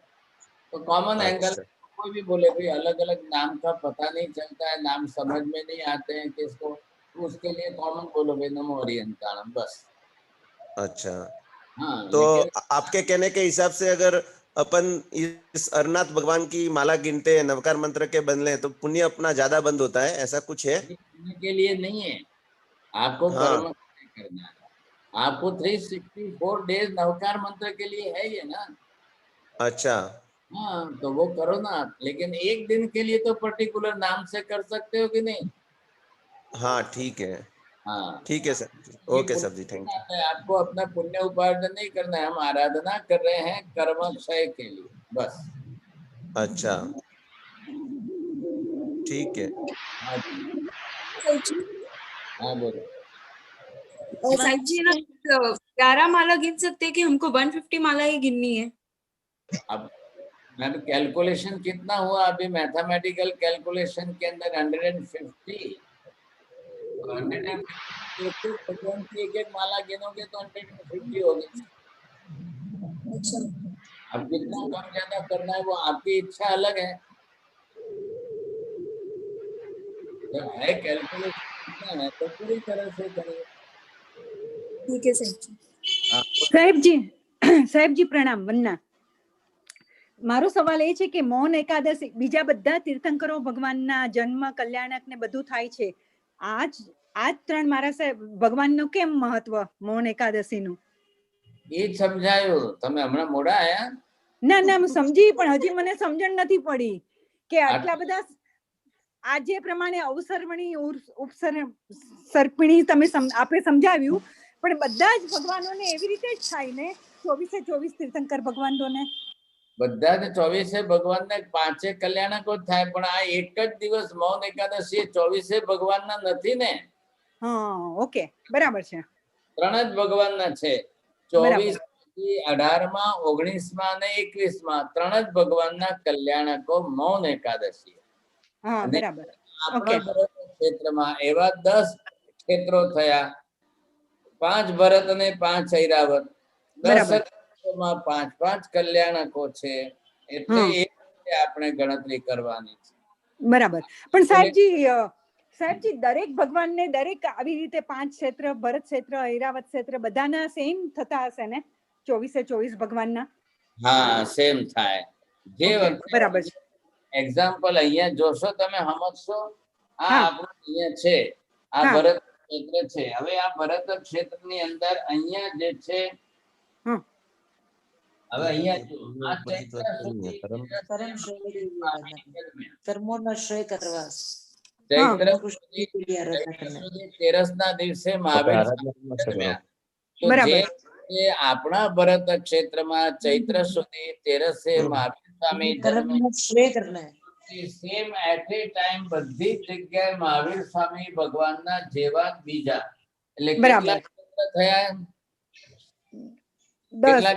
तो कॉमन एंगल कोई भी बोले भाई अलग अलग नाम का पता नहीं चलता है, नाम समझ में नहीं आते हैं किसको, तो उसके लिए कॉमन बोलो भाई नमो हरियंताणम, बस। अच्छा। हाँ, तो आपके कहने के हिसाब से अगर अपन इस अरनाथ भगवान की माला गिनते हैं नवकार मंत्र के बदले, तो पुण्य अपना ज्यादा बंद होता है, ऐसा कुछ है? के लिए नहीं है, आपको कर्म करना है। आपको 364 डेज नवकार मंत्र के लिए है ये ना। अच्छा। हाँ, तो वो करो ना, लेकिन एक दिन के लिए तो पर्टिकुलर नाम से कर सकते हो कि नहीं? हाँ ठीक है। हाँ ठीक है sir, okay sir ji, thank you. आपको अपना पुण्य उपार्जन नहीं करना है, हम आराधना कर रहे हैं कर्म क्षय के लिए, बस। अच्छा, ठीक है। हाँ जी। हाँ बोलो। साहिब जी ना 11 माला गिन सकते हैं कि हमको 150 माला ही गिननी है? अब मैम कैलकुलेशन कितना हुआ अभी मैथमेटिकल कैलकुलेशन के अंदर 150 भगवान की एक माला गिनोगे तो 150 होगी। अच्छा, अब कितना कम ज्यादा करना है वो आपकी इच्छा अलग है। जब है कैलकुलेशन कितना है तो पूरी तरह से करिए। ठीक है साहिब जी। हाँ, સાહેબજી પ્રણામ વંદના. મારો સવાલ એ છે કે મૌન એકાદશી બીજા બધા તીર્થંકરો ભગવાનના જન્મ કલ્યાણક ને બધું થાય છે, આજ 3 મારા સાહેબ ભગવાનનું કેમ મહત્વ મૌન એકાદશીનું? એ જ સમજાયું. તમે હમણાં મોડા આયા? ના ના હું સમજી, પણ હજી મને સમજણ નથી પડી કે આટલા બધા આજે પ્રમાણે અવસર્વણી ઉપસર્પિણી તમે આપે સમજાવ્યું, પણ બધા જ ભગવાનોને એવી રીતે જ થાય ને 24 તીર્થંકર ભગવાનોને? બધા જ 24 ભગવાનને 5 કલ્યાણકો જ થાય, પણ આ એક જ દિવસ મૌન એકાદશી 24 ભગવાનના નથી ને. હા ઓકે બરાબર છે. 3 જ ભગવાનના છે. 24 થી 18 માં 19 માં અને 21 માં 3 જ ભગવાનના કલ્યાણકો મૌન એકાદશી. હા બરાબર. આપણા ભરત ક્ષેત્રમાં એવા 10 ક્ષેત્રો થયા, 5 ભરત અને 5 ઐરાવત, 10 માં 5 કલ્યાણકો છે, એટલે એ રીતે આપણે ગણતરી કરવાની છે. બરાબર. પણ સાહેબજી દરેક ભગવાનને દરેક આવી રીતે 5 ક્ષેત્ર, ભરત ક્ષેત્ર, ઐરાવત ક્ષેત્ર બધાના સેમ થતા હશે ને 24 ભગવાનના? હા સેમ થાય. જે બરાબર છે. એક્ઝામ્પલ અહીંયા જોશો તમે સમજશો. આ આપણું અહીંયા છે, આ ભરત ક્ષેત્ર છે. હવે આ ભરત ક્ષેત્રની અંદર અહીંયા જે છે, હવે અહીંયા તેરસના દિવસે મહાવીર આપણા ભરત ક્ષેત્રમાં ચૈત્ર સુધી 13 Mahavir Swami same at A time બધી જગ્યાએ મહાવીર સ્વામી ભગવાનના જેવા બીજા, એટલે કેટલા ક્ષેત્ર થયા? કેટલા?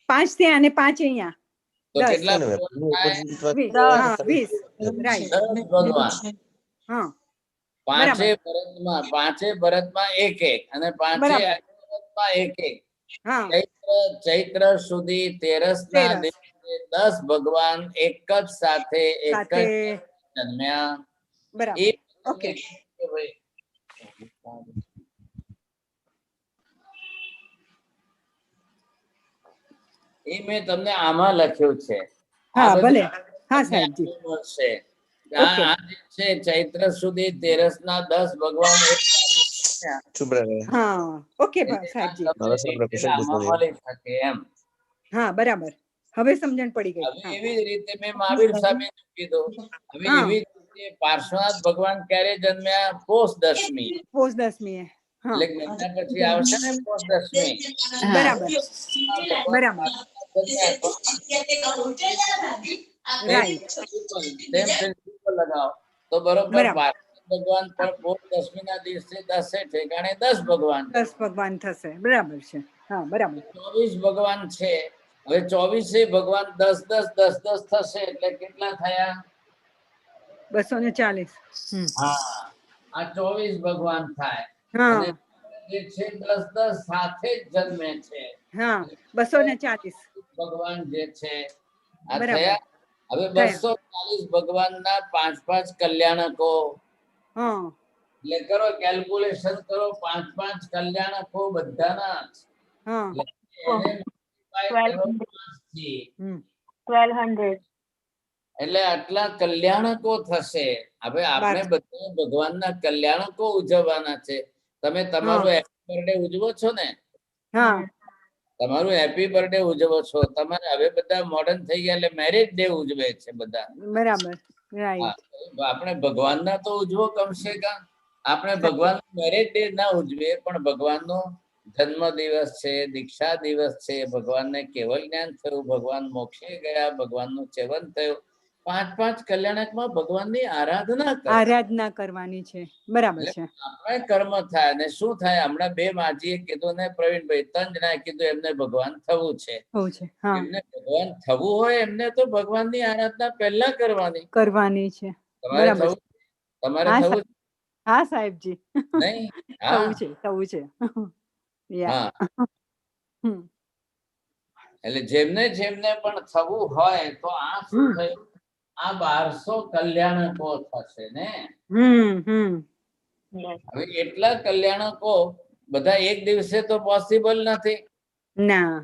5 ત્યાં અને 5 અહીંયા. તો કેટલા ભગવાન? પાંચે ભરતમાં એક અને 5 એક. ચૈત્ર સુધી 13ના દિવસે 10 ભગવાન એક જ સાથે એક જ જન્મ્યા. ઓકે. એ મેં તમને આમાં લખ્યું છે. હા ભલે. હા સાહેબજી. આ છે ચૈત્ર સુધી 13ના 10 ભગવાન એક ચૂપ રહે. હા ઓકે સાહેબજી. એમ. હા બરાબર. હવે સમજણ પડી ગઈ. એવી રીતે મેં મહાવીર સ્વામીનું કીધું. હવે એવી રીતે પાર્શ્વનાથ ભગવાન ક્યારે જન્મ્યા? પોષ દશમી. એટલે મહિના પછી આવશે ને પોષ દશમી. બરાબર બરાબર. લગાવો તો બરોબર. ભગવાન પણ પોષ દશમી ના દિવસે 10 ઠેકાણે 10 ભગવાન થશે. બરાબર છે. હા બરાબર. 24 ભગવાન છે. હવે 24 ભગવાન 10 થશે એટલે કેટલા થયા? 240. હા આ 24 ભગવાન થાય. અને જે છે 10 સાથે જ જન્મે છે. હા 240 ભગવાન જે છે આ થયા. હવે 240 ભગવાનના 5 કલ્યાણકો. એટલે કરો કેલ્ક્યુલેશન કરો. 5 કલ્યાણકો બધાના 1200. એટલે આટલા કલ્યાણકો થશે. હવે આપણે બધા ભગવાનના કલ્યાણકો ઉજવવાના છે. તમે તમારું હેપી બર્થડે ઉજવો છો ને? તમારું હેપી બર્થડે ઉજવો છો. તમારે હવે બધા મોડર્ન થઈ ગયા એટલે મેરેજ ડે ઉજવે છે બધા. બરાબર. આપણે ભગવાનના તો ઉજવો કમસે કમ. આપણે ભગવાન મેરેજ ડે ના ઉજવીએ, પણ ભગવાનનો જન્મ દિવસ છે, દીક્ષા દિવસ છે, ભગવાનને કેવલ જ્ઞાન થયું, ભગવાન મોક્ષે ગયા, ભગવાનનું સેવન થયું, પાંચ કલ્યાણકમાં ભગવાનની આરાધના કરો આરાધના કરવાની છે, બરાબર એટલે છે. આપણે કર્મ થાય અને શું થાય? હમણાં બે માજીએ કીધું ને પ્રવીણભાઈ 3 જણાએ કીધું એમને ભગવાન થવું છે. હોવું છે, હા, એમને ભગવાન થવું હોય એમને તો ભગવાનની આરાધના પહેલા કરવાની. કરવાની છે, તમારે બરાબર થવું, તમારે હા થવું હા સાહેબજી, નહીં? હા થવું છે, થવું છે. યા. હા, હમ, એટલે જેમને જેમને પણ થવું હોય તો આ શું થયું? આ 1200 કલ્યાણકો થશે ને. Yes. હવે એટલા કલ્યાણકો બધા એક દિવસે તો પોસિબલ નથી. ના,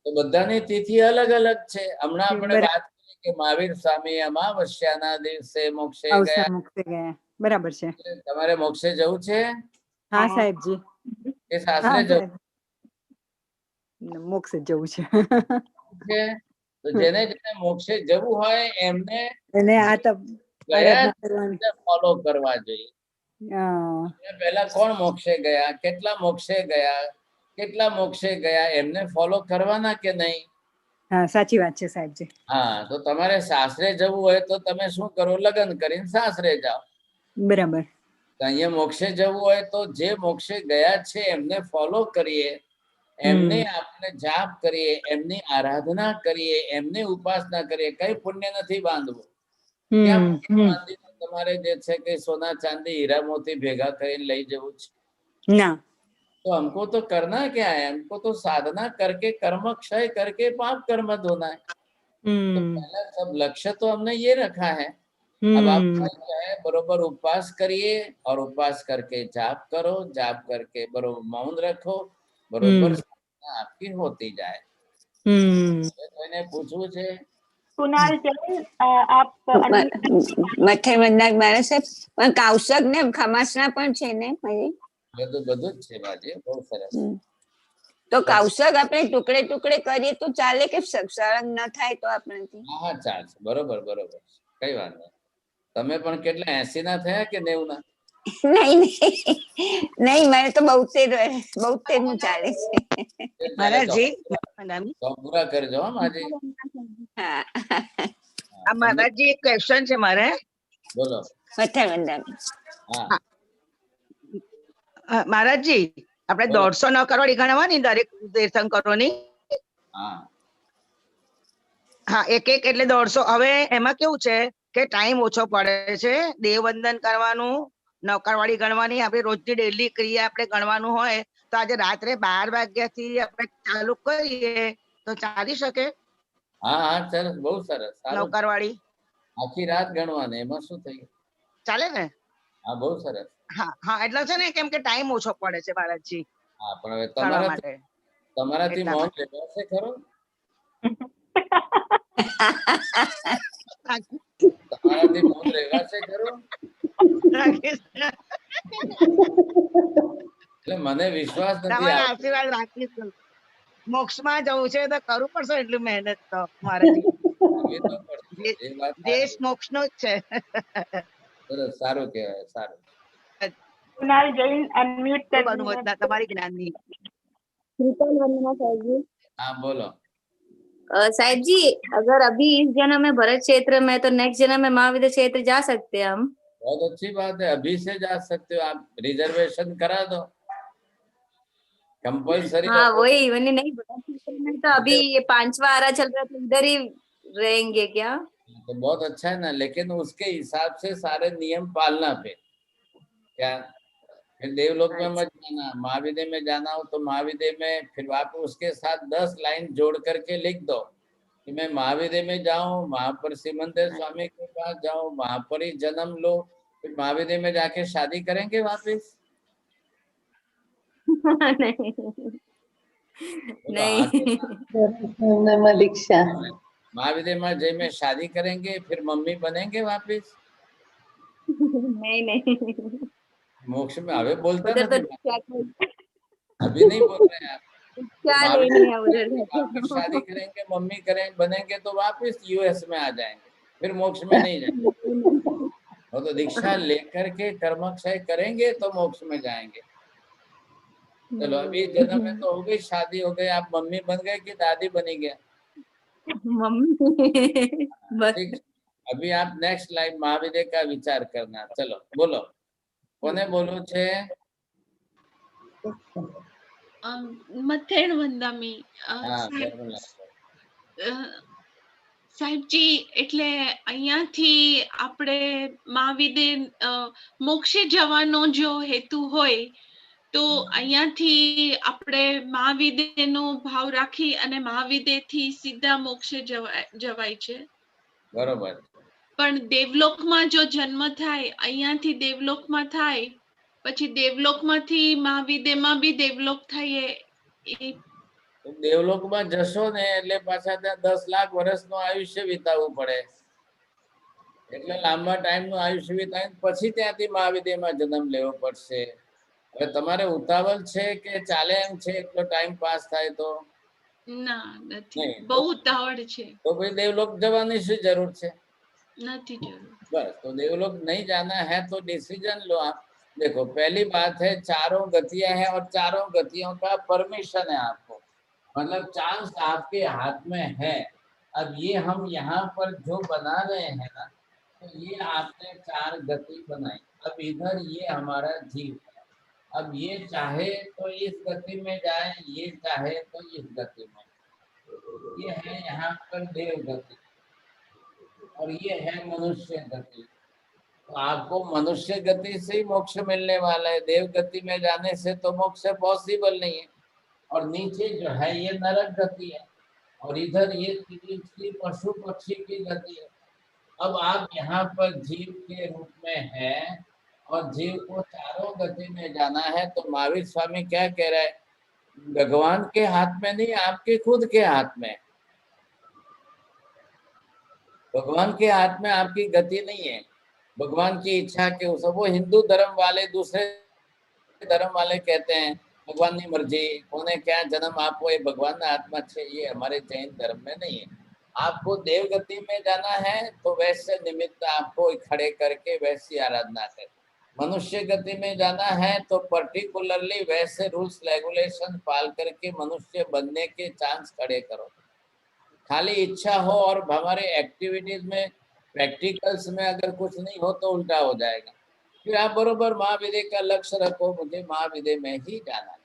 તો બધાની તિથિ અલગ અલગ છે. હમણાં આપણે બરાબર. વાત કરી કે મહાવીર સ્વામી અમાવસ્યાના દિવસે મોક્ષે અવસર ગયા. મુક્તિ ગયા, બરાબર છે. તમારે મોક્ષે જવું છે હા સાહેબજી, કે હા સાસરે જવું સાહેબ, મોક્ષ જ જવું છે. છે? તો જેને જેને મોક્ષે જવું હોય એમને એને આ તો ગયા આરાધના કરવાની. ફોલો કરવા જોઈએ. હા, પહેલા કોણ મોક્ષે ગયા, કેટલા મોક્ષે ગયા, કેટલા મોક્ષે ગયા એમને ફોલો કરવાના કે નહીં? હા, સાચી વાત છે સાહેબજી. હા, તો તમારે સાસરે જવું હોય તો તમે શું કરો? લગ્ન કરીને સાસરે જાઓ. બરાબર. તો અહીંયા મોક્ષે જવું હોય તો જે મોક્ષે ગયા છે એમને ફોલો કરીએ, એમને આપણે જાપ કરીએ, એમની આરાધના કરીએ, એમની ઉપાસના કરીએ. કઈ પુણ્ય નથી બાંધવું. ક્યાં પુણ્ય બાંધીને તમારે જે છે કે સોના ચાંદી હીરા મોતી ભેગા કરીને લઈ જવું છે? ના, तो हमको तो करना क्या है? हमको तो साधना करके कर्म क्षय करके पाप कर्म धोना है. तो पहला सब लक्ष्य तो हमने ये रखा है. अब आप जो है बरोबर उपवास करिए और उपवास करके जाप करो, जाप करके बरोबर मौन रखो, बरोबर साधना आपकी होती जाए. मैंने पूछू छे कुणाल जैन, आप મઠે વંદના મારે સાહેબ પણ કૌશક ને ખમાસના પણ છે ને મારી બધું જ છે બાજી. બહુ સરસ. તો કૌશક આપણે ટુકડે ટુકડે કરીએ તો ચાલે કે સળંગ ન થાય તો આપણેથી? હા ચાલશે, બરોબર બરોબર, કઈ વાંધો નહીં. તમે પણ કેટલા 80 ના થયા કે 90 ના? નહીં નહીં મને તો 72 નું ચાલે છે. મહારાજજી, તો પૂરા કરજો હો માજી. મહારાજજી એક ક્વેશ્ચન છે મારે. બોલો. મઠે વંદન. હા મહારાજજી, આપણે 150 કરવાળી ગણવાની દરેક તીર્થંકરોની. હા હા, એક એક એટલે 150. હવે એમાં કેવું છે કે ટાઈમ ઓછો પડે છે. દેવવંદન કરવાનું, નૌકરવાળી ગણવાની, આપણે રોજની ડેલી ક્રિયા આપણે ગણવાનું હોય તો આજે રાત્રે 12 વાગ્યાથી આપણે ચાલુ કરીએ તો ચાલી શકે? હા હા, સરસ, બહુ સરસ. નૌકરવાળી આખી રાત ગણવાની, એમાં શું થયું? ચાલે ને? હા, બહુ સરસ. હા હા, એટલે છે ને કેમ કે ટાઈમ ઓછો પડે છે મહારાજજી. હા, પણ હવે કરવા માટે તમારાથી મૌન લેવાશે ખરો? તમારાથી મૌન લેવાશે ખરું? એટલે મને વિશ્વાસ નથી તમારા આવતો. આશીર્વાદ રાખીશું. મોક્ષમાં જવું છે તો કરવું પડશે એટલું મહેનત તો મારાથી. એ તો પડશે, એ વાત દેશ મોક્ષનો જ છે. સરસ, સારું કહેવાય, સારું. कुणाल जैन अनम्यूट कर તમારી જ્ઞાનની. हाँ बोलो। साहिब जी, अगर अभी इस जन्म में भरत क्षेत्र में तो नेक्स्ट जन्म में महाविद्या क्षेत्र जा सकते हैं हम? बहुत अच्छी बात है, अभी से जा सकते हो आप, रिजर्वेशन करा दो कंपल्सरी। हाँ वही, मैंने नहीं भरत क्षेत्र में तो अभी ये 5वां आरा चल रहा है तो इधर ही रहेंगे क्या? तो बहुत अच्छा है ना, लेकिन उसके हिसाब से सारे नियम पालना फिर क्या। फिर देवलोक में मत जाना, महाविद्या में जाना हो तो महाविद्या में फिर आप उसके साथ 10 लाइन जोड़ करके लिख दो कि मैं महाविद्या में जाऊं, वहां पर सिमंदर स्वामी के पास जाऊं, वहां पर ही जन्म लो, फिर महाविद्या में जाके शादी करेंगे वापिस? नहीं दीक्षा महाविद्या में जय में शादी करेंगे फिर मम्मी बनेंगे वापिस? नहीं नहीं, मोक्ष में अभी बोलता उधर तो अभी नहीं बोल रहे हैं आप। क्या लेनी है उधर? वापिस शादी करेंगे, मम्मी बनेंगे तो वापिस यूएस में आ जाएंगे, फिर मोक्ष में नहीं जाएंगे। वो तो दीक्षा लेकर के कर्मक्षय करेंगे तो मोक्ष में जाएंगे। चलो अभी जन्म में तो हो गई, शादी हो गई, आप मम्मी बन गए कि दादी बनी गए? मम्मी बस। अभी आप नेक्स्ट लाइन महाविद्य का विचार करना। चलो बोलो, कोने बोलू छे? મથેણ વંદામી हाँ સાહેબ बोलो। સાહેબજી એટલે અહીંયાથી આપણે મહાવિદ્ય મોક્ષે જવાનો જો હેતુ હોય તો અહીંયાથી આપણે મહાવિદ્યનો ભાવ રાખી અને મહાવિદ્યથી સીધા મોક્ષે જવાય છે. बरोबर। પણ દેવલોકમાં જો જન્મ થાય અહીંયાથી દેવલોકમાં થાય પછી દેવલોકમાંથી મહાવિદ્યમાં બી દેવલોક થાય તો દેવલોકમાં જશો ને એટલે પાછા ત્યાં 10 લાખ વર્ષનું આયુષ્ય વિતાવવું પડે, એટલે લાંબા ટાઈમનું આયુષ્ય વિતાવીને પછી ત્યાંથી મહાવિદ્યમાં જન્મ લેવો પડશે. હવે તમારે ઉતાવળ છે કે ચાલે એમ છે એટલો ટાઈમ પાસ થાય તો? ના નથી, નહીં, બહુ ઉતાવળ છે, तो भाई देवलोक जवानी से जरूर है। નથી જરૂર. बस तो देवलोक नहीं जाना है तो डिसीजन लो आप। देखो पहली बात है चारों गतियां हैं और चारों गतियों का परमिशन है आपको, मतलब चांस आपके हाथ में है। अब ये हम यहाँ पर जो बना रहे हैं ना, तो ये आपने 4 गति बनाई। अब इधर ये हमारा जीव है, अब ये चाहे तो इस गति में जाए, ये चाहे तो इस गति में। ये है यहाँ पर देव गति और ये है मनुष्य गति। तो आपको मनुष्य गति से ही मोक्ष मिलने वाला है, देव गति में जाने से तो मोक्ष पॉसिबल नहीं है। और नीचे जो है ये नरक गति है और इधर ये पशु पक्षी की गति है। अब आप यहाँ पर जीव के रूप में है और जीव को चारों गति में जाना है, तो महावीर स्वामी क्या कह रहा है? भगवान के हाथ में नहीं, आपके खुद के हाथ में। भगवान के हाथ में आपकी गति नहीं है, भगवान की इच्छा के उस। वो हिंदू धर्म वाले, दूसरे धर्म वाले कहते हैं भगवान की मर्जी, कोने क्या जन्म आपको ये भगवान ना आत्मा छे। ये हमारे जैन धर्म में नहीं है। आपको देव गति में जाना है तो वैसे निमित्त आपको खड़े करके वैसी आराधना करें। मनुष्य गति में जाना है तो पर्टिकुलरली वैसे रूल्स रेगुलेशन पाल करके मनुष्य बनने के चांस खड़े करो। खाली इच्छा हो और हमारे एक्टिविटीज में प्रैक्टिकल्स में अगर कुछ नहीं हो तो उल्टा हो जाएगा। फिर आप बरोबर महाविद्य का लक्ष्य रखो, मुझे महाविद्य में ही जाना है।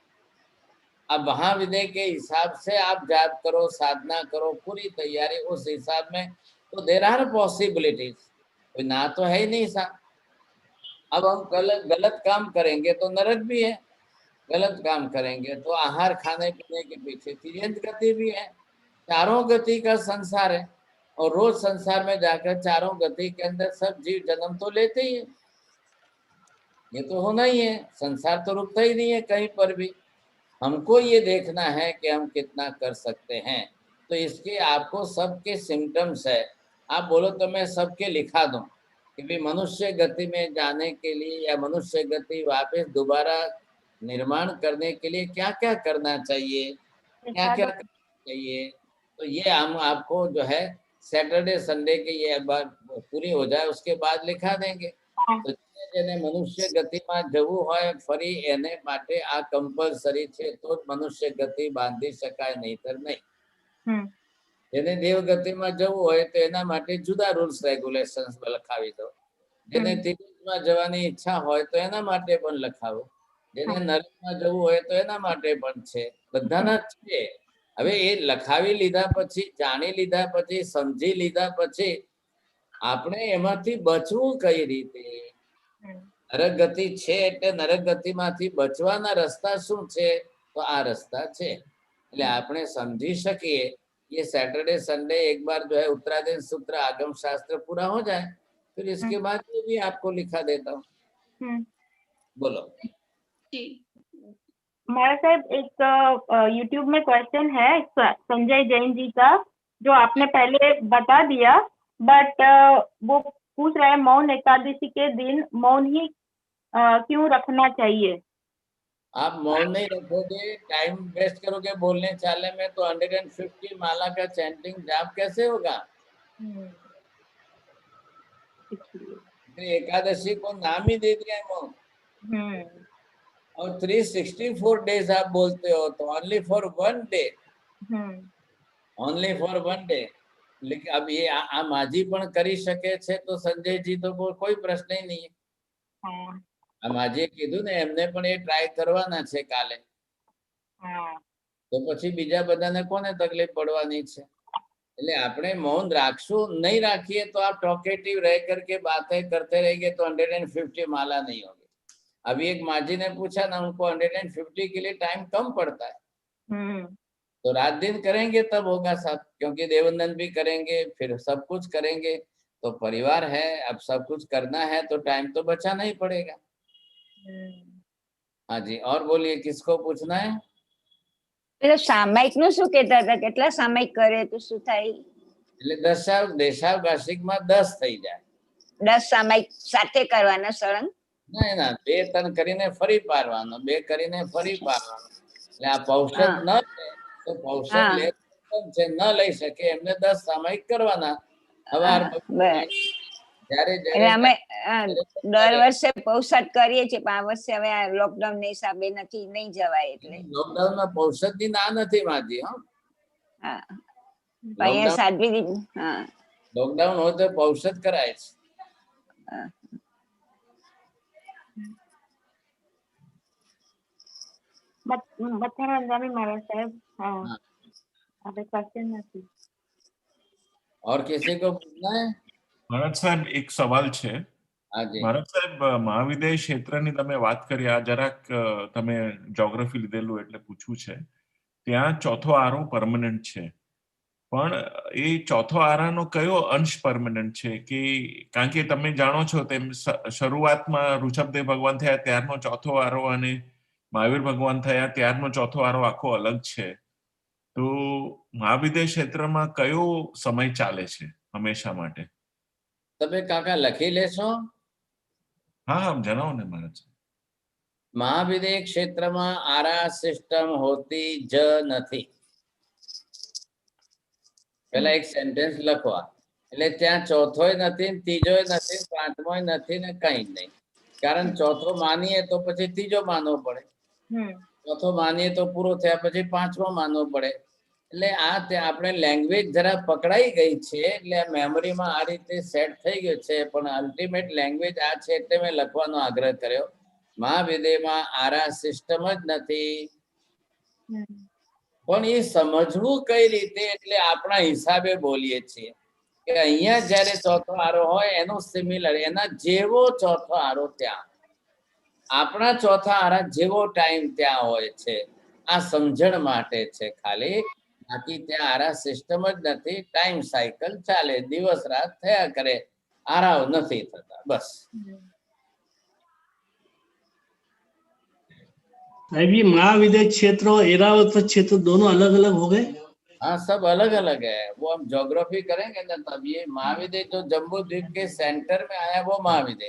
अब महाविद्य के हिसाब से आप जाप करो, साधना करो, पूरी तैयारी उस हिसाब में, तो देर आर पॉसिबिलिटीज, कोई ना तो है ही नहीं सा। अब हम गलत काम करेंगे तो नरक भी है, गलत काम करेंगे तो आहार खाने पीने के पीछे तिर्यंत गति भी है। चारों गति का संसार है और रोज संसार में जाकर चारों गति के अंदर सब जीव जन्म तो लेते ही है। ये तो होना ही है, संसार तो रुकता ही नहीं है कहीं पर भी। हमको ये देखना है कि हम कितना कर सकते हैं। तो इसके आपको सबके सिम्टम्स है। आप बोलो तो मैं सबके लिखा दूं कि भी मनुष्य गति में जाने के लिए या मनुष्य गति वापस दोबारा निर्माण करने के लिए क्या क्या करना चाहिए, क्या क्या करना चाहिए। तो ये हम आपको जो है सैटरडे संडे के ये बात पूरी हो जाए उसके बाद लिखा देंगे। तो જેને મનુષ્ય ગતિમાં જવું હોય ફરી એને માટે આ કંપલસરી છે, તો મનુષ્ય ગતિ બાંધી શકાય, નહીતર નહીં। જેને દેવ ગતિમાં જવું હોય તો એના માટે જુદા રૂલ્સ રેગ્યુલેશન્સ લખાવી દો। જેને ત્રિલોકમાં જવાની ઈચ્છા હોય તો એના માટે પણ લખાવો। જેને નરકમાં જવું હોય તો એના માટે પણ છે, બધાના છે। હવે એ લખાવી લીધા પછી, જાણી લીધા પછી, સમજી લીધા પછી આપણે એમાંથી બચવું કઈ રીતે? નરક ગતિ છે એટલે નરક ગતિમાંથી બચવાના રસ્તા શું છે? તો આ રસ્તા છે। એટલે આપણે સમજી શકીએ। ये सैटरडे संडे एक बार जो है उत्तराधीन सूत्र आगम शास्त्र पूरा हो जाए, फिर इसके बाद ये भी आपको लिखा देता हूँ। बोलो। हमारा साहब एक YouTube में क्वेश्चन है संजय जैन जी का, जो आपने पहले बता दिया, बट वो पूछ रहे हैं मौन एकादशी के दिन मौन ही क्यों रखना चाहिए? आप मौन नहीं रखोगे, टाइम वेस्ट करोगे बोलने चालने में, तो 150 माला का चैंटिंग जाप कैसे होगा? एकादशी को नाम ही दे दिया है मौन। और 364 डेज आप बोलते हो तो only for 1 day, only for 1 day. लेकिन अब ये आ माझी पण કરી શકે છે તો સંજયજી તો કોઈ પ્રશ્ન નહીં. હા આ माझे કીધું ને એમને પણ એ ટ્રાય કરવાના છે કાલે. હા તો પછી બીજા બધાને કોને તકલીફ પડવાની છે? એટલે આપણે મૌन રાખશું, नहीं રાખીએ तो आप टॉकेटिव रह करके बातें करते रहेंगे तो 150 माला नहीं होगी. अभी एक माजी ने पूछा ना, उनको 150 के लिए टाइम कम पड़ता है, तो रात दिन करेंगे तब होगा सब, क्योंकि देववंदन भी करेंगे, फिर सब कुछ करेंगे, तो परिवार है, अब सब कुछ करना है तो टाइम तो बचाना ही पड़ेगा. हाँ जी, और बोलिए, किसको पूछना है? પેલો સામાયિક નું શું કહેતા હતા? કેટલા સામાયિક કરે તો શું થાય? એટલે દેશાવકાશિકમાં 10 થઈ જાય. 10 સામાયિક સાથે કરવાના સળંગ? ના ના, 2-3 કરીને ફરી પારવાનો, 2 કરીને ફરી પારવાનો. એટલે આ પૌષધ ન લે તો પૌષધ લે છે, ન લઈ શકે એમને 10 સામાયિક કરવાના. જ્યારે અમે દર વર્ષે પૌષધ કરીએ છીએ, પણ આ વર્ષે હવે આ લોકડાઉન ના હિસાબે નહીં જવાય. એટલે લોકડાઉન માં પૌષધ ની ના નથી માજી. હા, અહીંયા સાધવી દીધું. હા, લોકડાઉન હોય તો પૌષધ કરાય છે. બધાને અંજામી મારા સાહેબ. हाँ अभी क्वेश्चन નથી. और किसी को पूछना है? महाराज साहब एक सवाल છે. महाराज साहब, મહાવિદ્ય ક્ષેત્રની તમે વાત કરી, આ જરાક તમે જ્યોગ્રાફી લીધેલું એટલે પૂછવું છે. ત્યાં ચોથો આરો પરમનન્ટ છે, પણ એ ચોથો આરાનો કયો અંશ પરમનન્ટ છે? કે કારણ કે તમે જાણો છો તેમ શરૂઆતમાં ઋષભદેવ ભગવાન થયા ત્યારનો ચોથો આરો અને મહાવીર ભગવાન થયા ત્યારનો ચોથો આરો આખો અલગ છે. તો મહાવિદ્ય ક્ષેત્રમાં કયો સમય ચાલે છે હંમેશા માટે? તમે કાકા લખી લેશો? હા હા, જણાવો ને મહારાજ. મહાવિદ્ય ક્ષેત્રમાં આરા સિસ્ટમ હોતી જ નથી. પેલા એક સેન્ટેન્સ લખવા, એટલે ત્યાં ચોથોય નથી, ત્રીજોય નથી, પાંચમોય નથી ને કઈ નહીં. કારણ ચોથો માનીએ તો પછી ત્રીજો માનવો પડે, ચોથો માનીએ તો પૂરો થયા પછી પાંચમો માનવો પડે. એટલે આ આપણે લેંગ્વેજ જરા પકડાઈ ગઈ છે, એટલે મેમરીમાં આ રીતે સેટ થઈ ગયું છે. પણ અલ્ટિમેટ લેંગ્વેજ આ છે એટલે મેં લખવાનો આગ્રહ કર્યો. મહાવિદ્યમાં આરા સિસ્ટમ જ નથી. પણ એ સમજવું કઈ રીતે, એટલે આપણા હિસાબે બોલીએ છીએ કે અહીંયા જયારે ચોથો આરો હોય એનો સિમિલર, એના જેવો ચોથો આરો ત્યાં, આપણા ચોથા આરા જેવો ટાઈમ ત્યાં હોય છે. આ સમજણ માટે છે ખાલી, બાકી ત્યાં આરા સિસ્ટમ જ નથી. ટાઈમ સાયકલ ચાલે, દિવસ રાત થયા કરે, આરાઓ નથી થતા, બસ. साहब ये महाविद्य क्षेत्र और एरावत क्षेत्र दोनों अलग अलग हो गए? हाँ, सब अलग अलग है. वो हम ज्योग्राफी करेंगे ना तब ये महाविद्य जो जम्बू द्वीप के सेंटर में आया वो महाविद्य,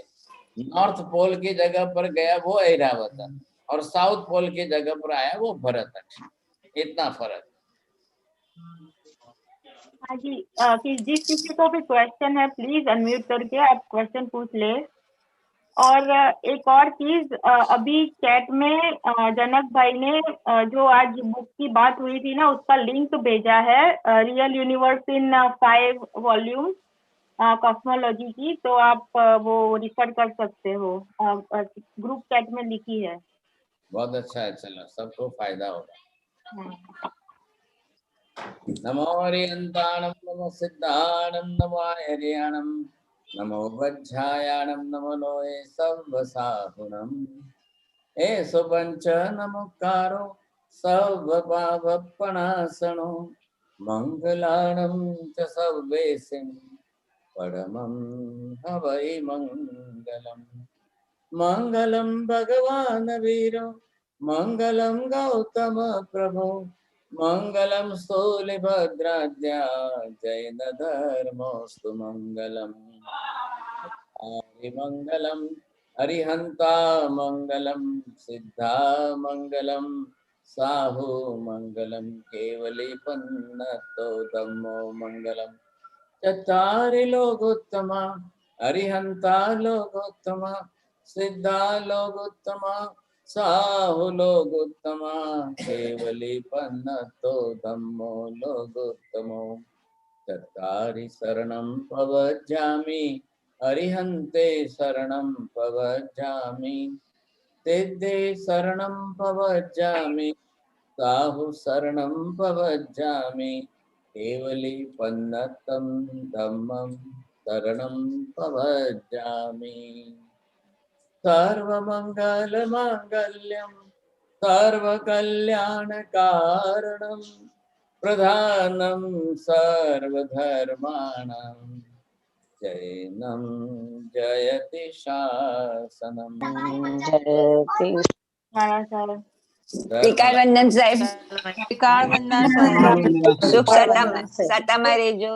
नॉर्थ पोल की जगह पर गया वो ऐरावत, और साउथ पोल की जगह पर आया वो भरत. इतना फर्क. हाँ जी, जिस किसी को भी क्वेश्चन है प्लीज अनम्यूट करके आप क्वेश्चन पूछ ले. और एक और चीज, अभी चैट में जनक भाई ने जो आज बुक की बात हुई थी ना, उसका लिंक भेजा है, real universe in 5 volume cosmology की, तो आप वो रिफर कर सकते हो. ग्रुप चैट में लिखी है. बहुत अच्छा है, चलो सबको फायदा होगा. नमो हरियंताणं, नमो सिद्धाणं, नमो हरियाणं, नमो वज्रायाणं, नमो लोये सर्वसाहुणं. हे सुपंच नमोकारो सर्वपापपणासनो, मंगलाणं च सर्वेसिं परमं हवै मंगलम्. मंगलं भगवान् वीरो, मंगलं गौतम प्रभो, मंगलं स्थूलिभद्राद्या, जैन धर्मोस्तु मंगलम्. हरिमंगलम हरिहंता मंगलम, सिद्धा मंगलम, साहु मंगलम, केवली पन्नतो धम्मो मंगलम. चत्वारि लोकोत्तमा, हरिहंता लोकोत्तमा, सिद्धा लोकोत्तमा, साहु लोकोत्तमा, केवली पन्नतो धम्मो लोकोत्तमो. चत्वारि शरणं प्रवज्जामि अरिहन्ते शरणं प्रवज्जामि सिद्धे शरणं प्रवज्जामि साहु शरणं प्रवज्जामि केवली पन्नतं धम्मं शरणं प्रवज्जामि सर्वमङ्गलमाङ्गल्यं सर्वकल्याणकारणं प्रधानं सर्वधर्माणां जैनं जयति शासनम्। વિકાસ વંદન સાહેબ વિકાસ વંદન સાહેબ સુખ સતામાં રહેજો.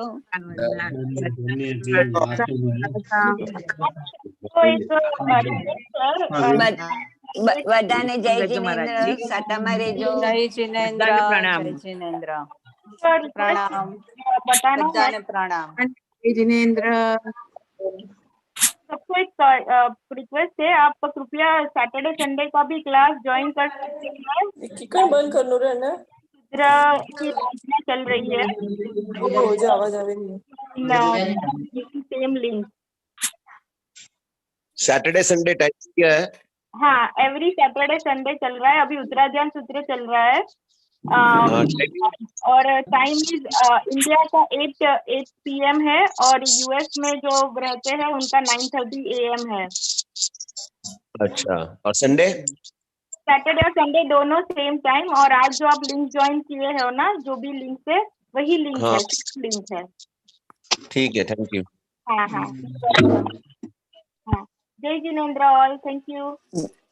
બધાને જય જિનેન્દ્ર, સતામાં રહેજો. જય જિનેન્દ્ર, પ્રણામ. જય જિનેન્દ્ર, प्रणाम, बधाने प्रणाम। जय जिनेंद्र। सबको एक रिक्वेस्ट है, आप कृपया सैटरडे संडे का भी क्लास ज्वाइन कर सकते हैं। बंद कर लो रे ना, की योजना चल रही है, हो जा आवाज आ रही है। Same link Saturday Sunday time क्या है? हाँ, एवरी सैटरडे संडे चल रहा है। अभी उत्तराधान सूत्र चल रहा है और टाइम इज इंडिया का 8 PM है और यूएस में जो रहते हैं उनका 9:30 AM है। अच्छा, और संडे? सैटरडे और संडे दोनों सेम टाइम। और आज जो आप लिंक ज्वाइन किए हो ना, जो भी लिंक है वही लिंक हाँ। है, लिंक है। ठीक है, थैंक यू। हाँ हाँ हाँ। जय जिनेंद्र ऑल, थैंक यू।